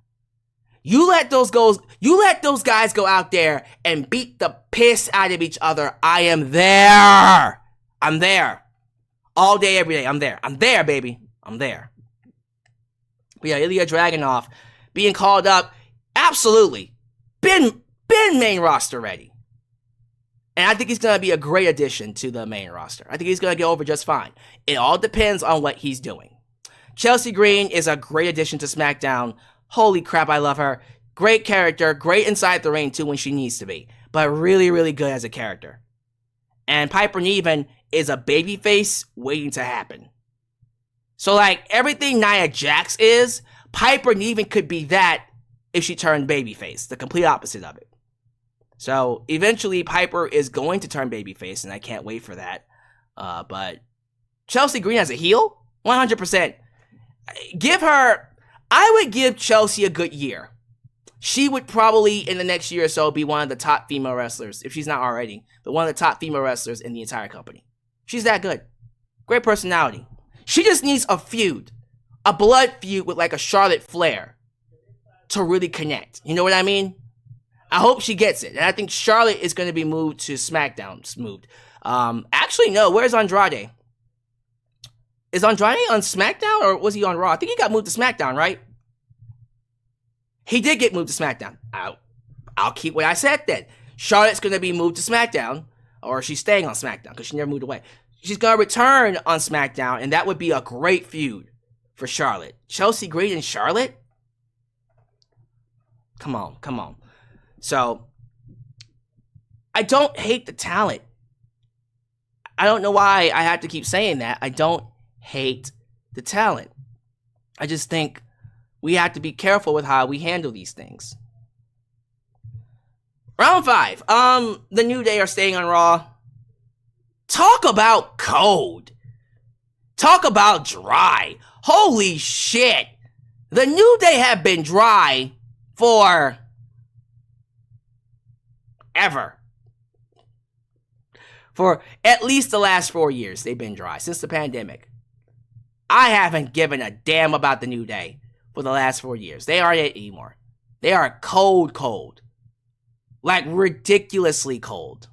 You let those guys go out there and beat the piss out of each other. I am there. I'm there. All day, every day. I'm there. I'm there, baby. I'm there. But yeah, Ilya Dragunov being called up, absolutely. Been main roster ready. And I think he's going to be a great addition to the main roster. I think he's going to get over just fine. It all depends on what he's doing. Chelsea Green is a great addition to SmackDown. Holy crap, I love her. Great character, great inside the ring too when she needs to be. But really, really good as a character. And Piper Niven is a babyface waiting to happen. So like everything Nia Jax is, Piper Niven could be that if she turned babyface. The complete opposite of it. So eventually Piper is going to turn babyface, and I can't wait for that. But Chelsea Green as a heel? 100%. I would give Chelsea a good year. She would probably, in the next year or so, be one of the top female wrestlers, if she's not already, but one of the top female wrestlers in the entire company. She's that good. Great personality. She just needs a feud. A blood feud with like a Charlotte Flair to really connect. You know what I mean? I hope she gets it. And I think Charlotte is going to be moved to SmackDown. Actually, no. Where's Andrade? Is Andrade on SmackDown or was he on Raw? I think he got moved to SmackDown, right? He did get moved to SmackDown. I'll keep what I said then. Charlotte's going to be moved to SmackDown, or she's staying on SmackDown because she never moved away. She's going to return on SmackDown, and that would be a great feud for Charlotte. Chelsea Green and Charlotte? Come on. So, I don't hate the talent. I don't know why I have to keep saying that. I don't hate the talent. I just think we have to be careful with how we handle these things. Round 5. The New Day are staying on Raw. Talk about cold. Talk about dry. Holy shit. The New Day have been dry for ever. For at least the last 4 years, they've been dry since the pandemic. I haven't given a damn about the New Day for the last 4 years. They aren't it anymore. They are cold. Like ridiculously cold.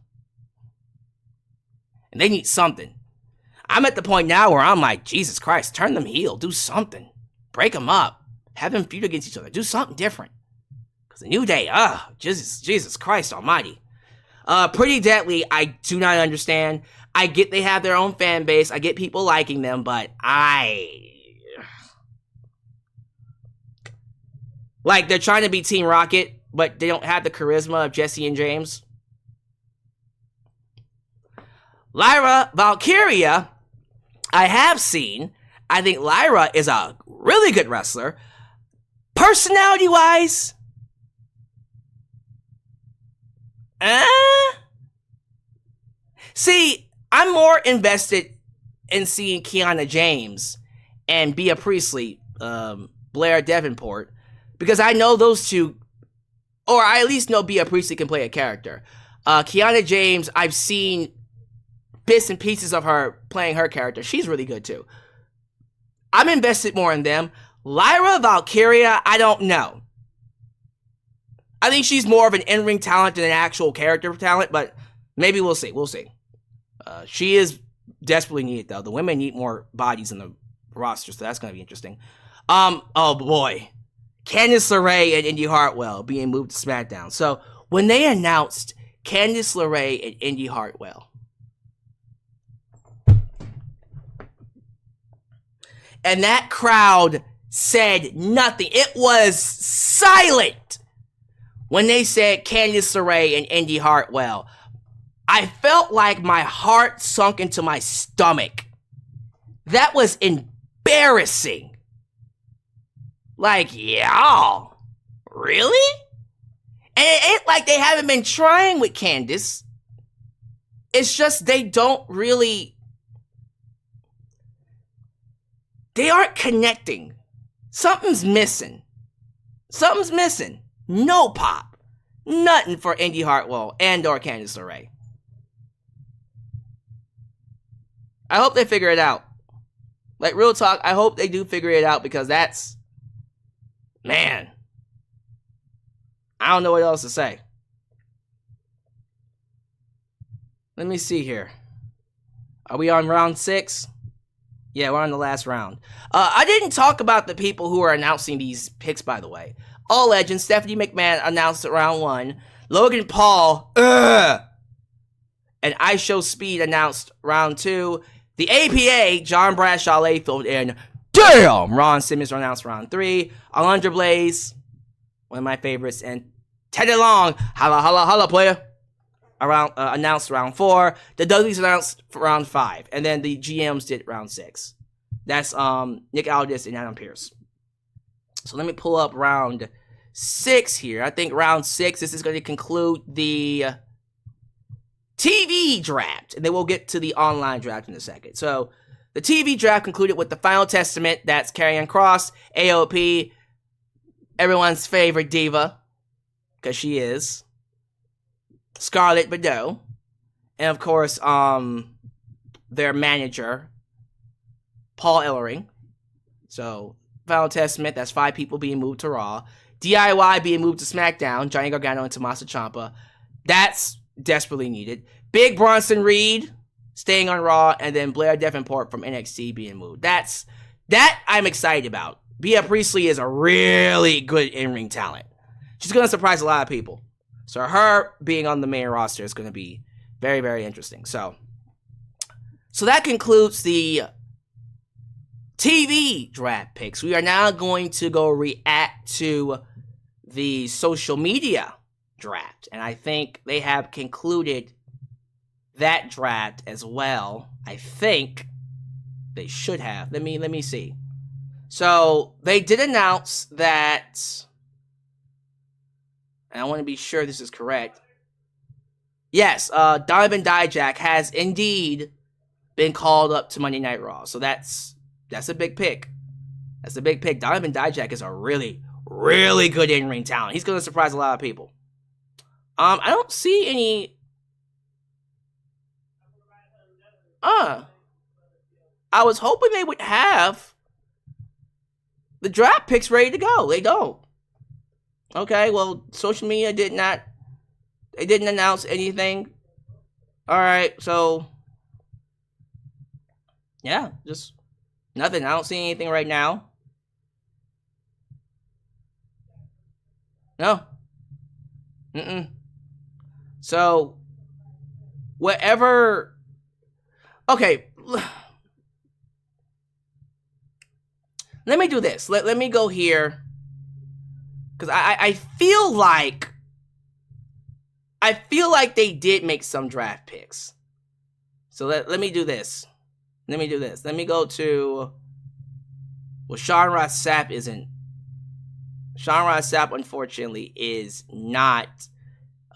And they need something. I'm at the point now where I'm like, Jesus Christ, turn them heel. Do something. Break them up. Have them feud against each other. Do something different. Because the New Day, Jesus Christ almighty. Pretty Deadly, I do not understand. I get they have their own fan base. I get people liking them, but like, they're trying to be Team Rocket, but they don't have the charisma of Jesse and James. Lyra Valkyria, I have seen. I think Lyra is a really good wrestler. Personality-wise, see, I'm more invested in seeing Kiana James and Bea Priestley, Blair Davenport, because I know those two, or I at least know Bea Priestley can play a character. Kiana James, I've seen bits and pieces of her playing her character. She's really good too. I'm invested more in them. Lyra Valkyria, I don't know. I think she's more of an in-ring talent than an actual character talent, but maybe we'll see. She is desperately needed, though. The women need more bodies in the roster, so that's going to be interesting. Oh boy. Candice LeRae and Indy Hartwell being moved to SmackDown. So, when they announced Candice LeRae and Indy Hartwell, and that crowd said nothing. It was silent when they said Candice LeRae and Indy Hartwell. I felt like my heart sunk into my stomach. That was embarrassing. Like, y'all, really? And it ain't like they haven't been trying with Candice. It's just they don't really... They aren't connecting. Something's missing. No pop. Nothing for Indy Hartwell and or Candice LeRae. I hope they figure it out. Like, real talk, I hope they do figure it out, because that's... Man. I don't know what else to say. Let me see here. Are we on round 6? Yeah, we're on the last round. I didn't talk about the people who are announcing these picks, by the way. All Legends, Stephanie McMahon announced round 1. Logan Paul, and I Show Speed announced round 2. The APA, John Bradshaw Layfield, and damn, Ron Simmons announced round 3. Alundra Blaze, one of my favorites, and Teddy Long, holla, player, announced round 4. The Dudleys announced for round 5, and then the GMs did round 6. That's Nick Aldis and Adam Pearce. So let me pull up round 6 here. I think round 6, this is going to conclude the TV draft, and then we'll get to the online draft in a second. So the TV draft concluded with the Final Testament. That's Karrion Kross, AOP, everyone's favorite diva, because she is. Scarlett Bordeaux. And of course, their manager, Paul Ellering. So, Final Testament, that's 5 people being moved to Raw. DIY being moved to SmackDown, Johnny Gargano and Tommaso Ciampa. That's desperately needed. Big Bronson Reed staying on Raw, and then Blair Davenport from NXT being moved. That I'm excited about. Bea Priestley is a really good in-ring talent. She's going to surprise a lot of people. So her being on the main roster is going to be very, very interesting. So that concludes the TV draft picks. We are now going to go react to the social media draft. And I think they have concluded that draft as well. I think they should have. Let me see. So they did announce that, and I want to be sure this is correct. Yes, Donovan Dijak has indeed been called up to Monday Night Raw. So that's a big pick. That's a big pick. Donovan Dijak is a really, really good in-ring talent. He's going to surprise a lot of people. I don't see any. I was hoping they would have the draft picks ready to go. They don't. Okay, well, social media didn't announce anything. All right, so yeah, just nothing. I don't see anything right now. No. So, whatever. Okay. Let me do this. Let me go here. Because I feel like they did make some draft picks. So let me do this. Let me go to. Well, Sean Ross Sapp isn't. Sean Ross Sapp, unfortunately, is not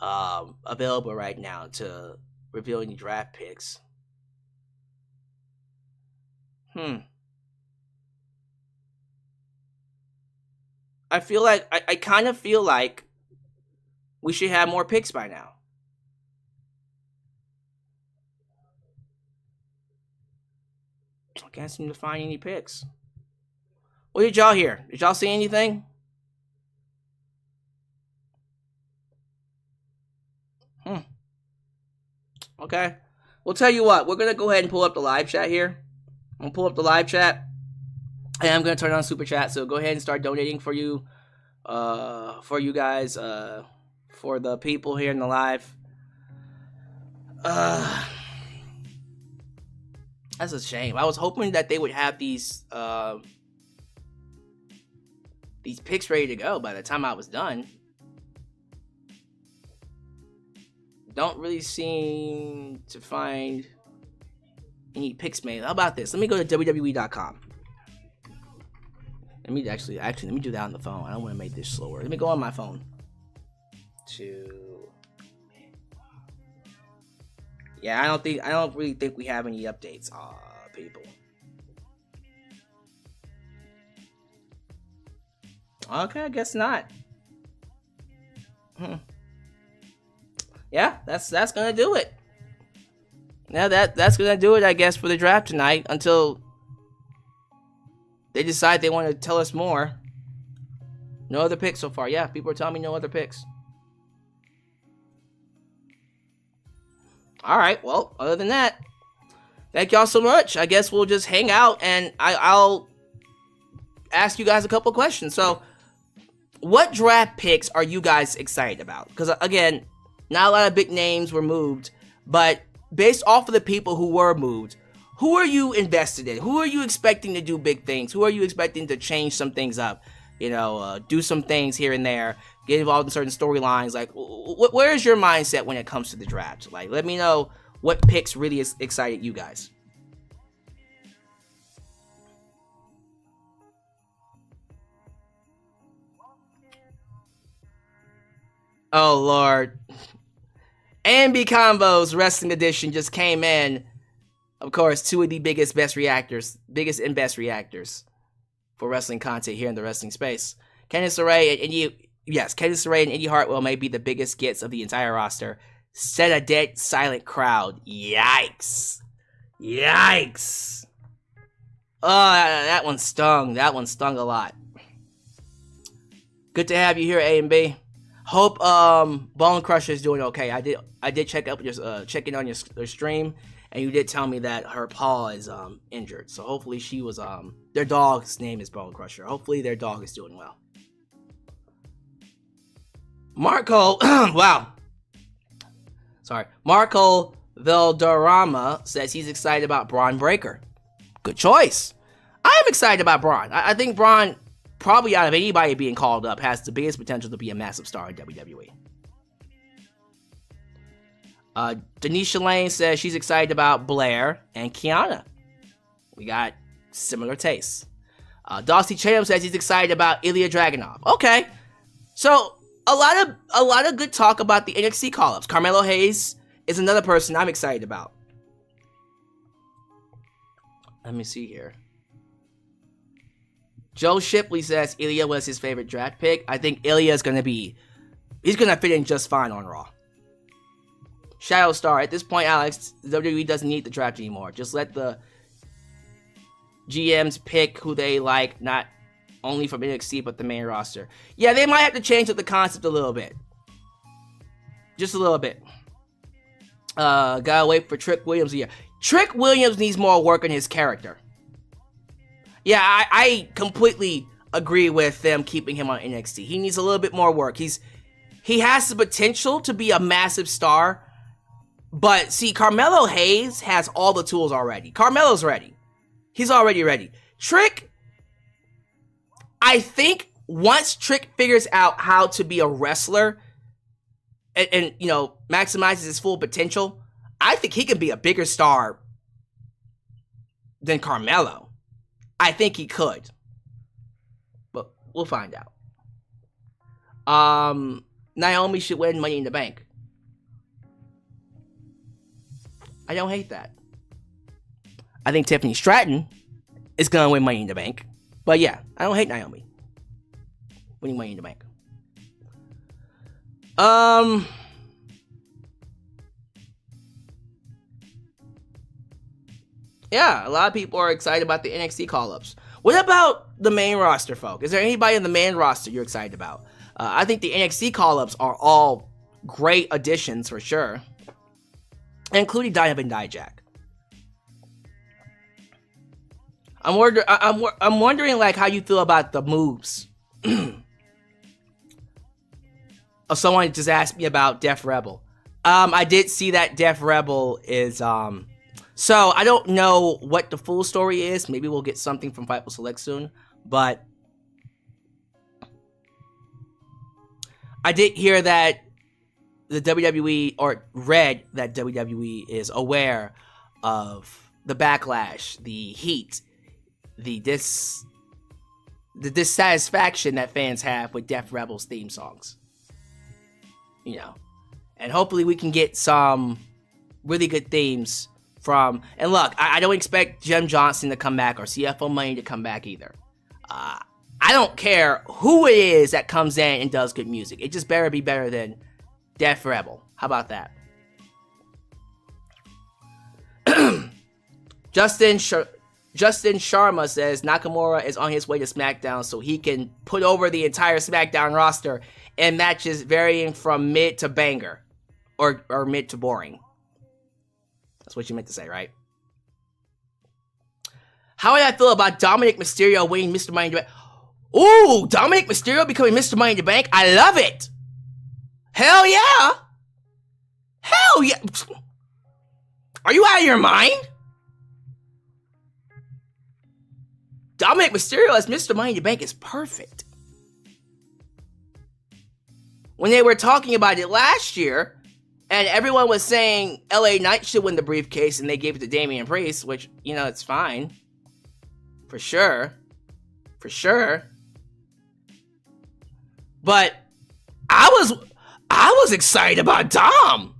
available right now to reveal any draft picks. I feel like I kind of feel like we should have more picks by now. I can't seem to find any picks. What did y'all hear? Did y'all see anything? Okay. We'll tell you what. We're going to go ahead and pull up the live chat here. I'm going to pull up the live chat. And I'm going to turn on Super Chat. So go ahead and start donating for you guys, for the people here in the live. That's a shame. I was hoping that they would have these picks ready to go by the time I was done. Don't really seem to find any picks made. How about this? Let me go to WWE.com. Let me actually let me do that on the phone. I don't want to make this slower. Let me go on my phone. Yeah, I don't really think we have any updates, people. Okay, I guess not. Yeah, that's gonna do it. Yeah, that's gonna do it, I guess, for the draft tonight until they decide they want to tell us more. No other picks so far. Yeah, people are telling me no other picks. Alright, well, other than that, thank y'all so much. I guess we'll just hang out and I'll ask you guys a couple questions. So, what draft picks are you guys excited about? Because, again, not a lot of big names were moved, but based off of the people who were moved, who are you invested in? Who are you expecting to do big things? Who are you expecting to change some things up? You know, do some things here and there, get involved in certain storylines. Like, where is your mindset when it comes to the draft? Like, let me know what picks really excited you guys. Oh, Lord. AMB Combos Wrestling Edition just came in. Of course, two of the biggest and best reactors for wrestling content here in the wrestling space. Candice LeRae and yes, Candice LeRae and Indy Hartwell may be the biggest gets of the entire roster. Set a dead silent crowd. Yikes. Yikes. Oh, that one stung. That one stung a lot. Good to have you here, A and B. Hope Bone Crusher is doing okay. I did check in on your stream, and you did tell me that her paw is injured. So hopefully she was their dog's name is Bone Crusher. Hopefully their dog is doing well. Marco, wow. Sorry. Marco Valderrama says he's excited about Braun Breaker. Good choice. I am excited about Braun. I think Braun, probably out of anybody being called up, has the biggest potential to be a massive star in WWE. Denisha Lane says she's excited about Blair and Kiana. We got similar tastes. Dawsey Chatham says he's excited about Ilya Dragunov. Okay. So, a lot of good talk about the NXT call-ups. Carmelo Hayes is another person I'm excited about. Let me see here. Joe Shipley says Ilya was his favorite draft pick. I think Ilya is he's going to fit in just fine on Raw. Shadow Star, at this point, Alyx, WWE doesn't need the draft anymore. Just let the GMs pick who they like, not only from NXT, but the main roster. Yeah, they might have to change up the concept a little bit. Just a little bit. Gotta wait for Trick Williams here. Trick Williams needs more work on his character. Yeah, I completely agree with them keeping him on NXT. He needs a little bit more work. He has the potential to be a massive star. But, see, Carmelo Hayes has all the tools already. Carmelo's ready. He's already ready. Trick, I think once Trick figures out how to be a wrestler and you know, maximizes his full potential, I think he can be a bigger star than Carmelo. I think he could. But we'll find out. Naomi should win Money in the Bank. I don't hate that. I think Tiffany Stratton is going to win Money in the Bank. But yeah, I don't hate Naomi winning Money in the Bank. Yeah, a lot of people are excited about the NXT call-ups. What about the main roster, folk? Is there anybody in the main roster you're excited about? I think the NXT call-ups are all great additions for sure, including Donovan Dijak. I'm wondering like how you feel about the moves. Someone just asked me about Def Rebel. I did see that Def Rebel is so I don't know what the full story is. Maybe we'll get something from Fightful Select soon, but I did hear that the WWE, or read that WWE is aware of the backlash, the heat, the dissatisfaction that fans have with Def Rebel's theme songs. You know, and hopefully we can get some really good themes from, and look, I don't expect Jim Johnson to come back or CFO Money to come back either. I don't care who it is that comes in and does good music. It just better be better than Def Rebel. How about that? Justin Sharma says Nakamura is on his way to SmackDown so he can put over the entire SmackDown roster in matches varying from mid to banger or mid to boring. That's what you meant to say, right? How would I feel about Dominic Mysterio winning Mr. Money in the Bank? Ooh, Dominic Mysterio becoming Mr. Money in the Bank? I love it! Hell yeah! Hell yeah! Are you out of your mind? Dominic Mysterio as Mr. Money in the Bank is perfect. When they were talking about it last year, and everyone was saying LA Knight should win the briefcase, and they gave it to Damian Priest, which, you know, it's fine. For sure. For sure. But I was excited about Dom.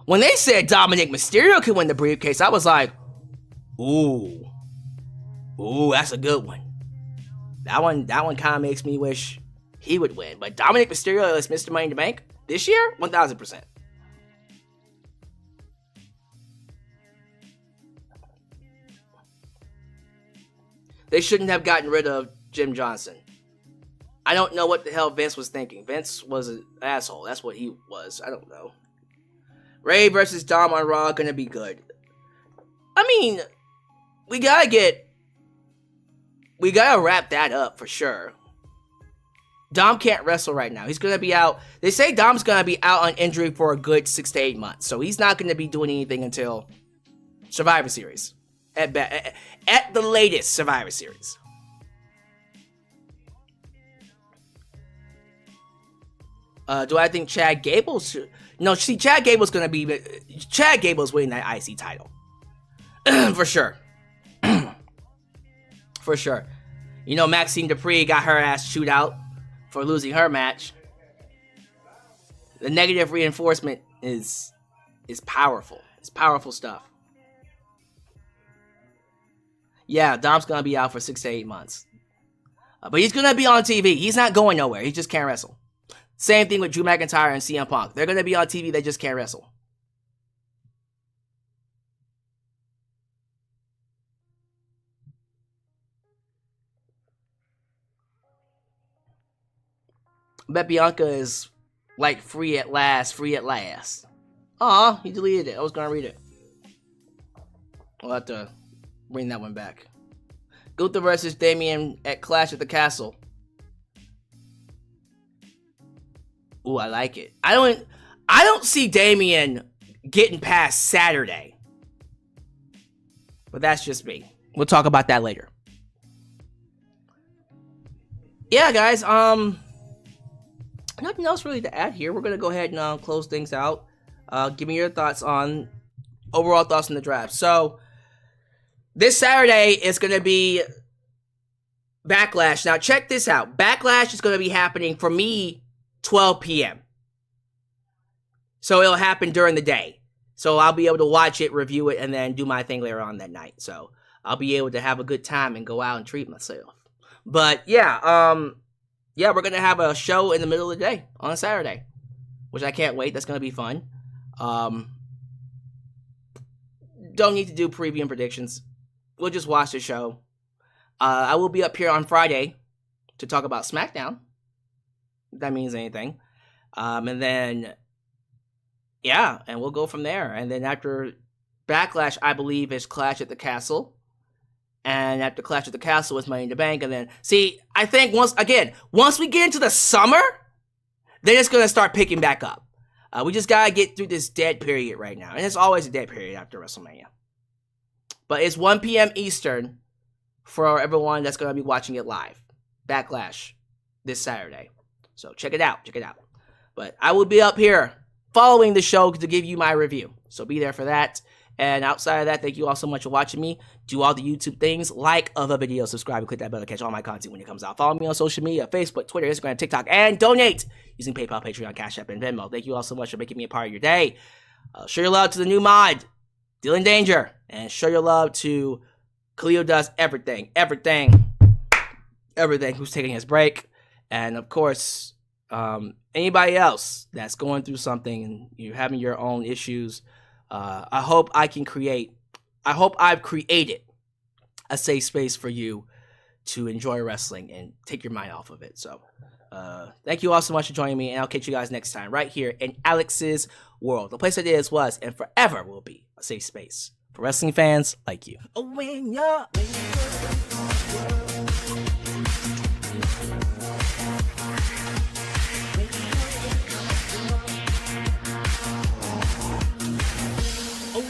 When they said Dominic Mysterio could win the briefcase, I was like, ooh. Ooh, that's a good one. That one kind of makes me wish he would win. But Dominic Mysterio as Mr. Money in the Bank this year, 1,000%. They shouldn't have gotten rid of Jim Johnson. I don't know what the hell Vince was thinking. Vince was an asshole. That's what he was. I don't know. Ray versus Dom on Raw gonna be good. I mean, we gotta wrap that up for sure. Dom can't wrestle right now. He's gonna be out. They say Dom's gonna be out on injury for a good 6 to 8 months. So he's not gonna be doing anything until Survivor Series. At the latest Survivor Series. Do I think Chad Gable should? No, see, Chad Gable's winning that IC title. For sure. For sure. You know, Maxine Dupree got her ass chewed out for losing her match. The negative reinforcement is powerful. It's powerful stuff. Yeah, Dom's going to be out for 6 to 8 months. But he's going to be on TV. He's not going nowhere. He just can't wrestle. Same thing with Drew McIntyre and CM Punk. They're going to be on TV. They just can't wrestle. I bet Bianca is like free at last. Aw, he deleted it. I was going to read it. I'll have to bring that one back. Gunther versus Damian at Clash at the Castle. Ooh, I like it. I don't see Damian getting past Saturday. But that's just me. We'll talk about that later. Yeah, guys, nothing else really to add here. We're gonna go ahead and close things out. Give me your overall thoughts on the draft. So this Saturday is going to be Backlash. Now, check this out. Backlash is going to be happening, for me, 12 p.m. So it'll happen during the day. So I'll be able to watch it, review it, and then do my thing later on that night. So I'll be able to have a good time and go out and treat myself. But, yeah, we're going to have a show in the middle of the day on Saturday, which I can't wait. That's going to be fun. Don't need to do preview and predictions. We'll just watch the show. I will be up here on Friday to talk about Smackdown, if that means anything. And then, yeah, and we'll go from there. And then after Backlash, I believe, is Clash at the Castle. And after Clash at the Castle is Money in the Bank. And then, see, I think once we get into the summer, then it's going to start picking back up. We just got to get through this dead period right now. And it's always a dead period after WrestleMania. But it's 1 p.m. Eastern for everyone that's going to be watching it live. Backlash this Saturday. So check it out. But I will be up here following the show to give you my review. So be there for that. And outside of that, thank you all so much for watching me. Do all the YouTube things. Like other videos, subscribe, and click that bell to catch all my content when it comes out. Follow me on social media, Facebook, Twitter, Instagram, TikTok, and donate using PayPal, Patreon, Cash App, and Venmo. Thank you all so much for making me a part of your day. Show your love to the new mod, Dylan Danger. And show your love to Khalil Does Everything, who's taking his break. And of course, anybody else that's going through something and you're having your own issues, I hope I've created a safe space for you to enjoy wrestling and take your mind off of it. So, thank you all so much for joining me, and I'll catch you guys next time right here in Alyx's world, the place that is, was, and forever will be a safe space for wrestling fans like you. When you're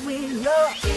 when you're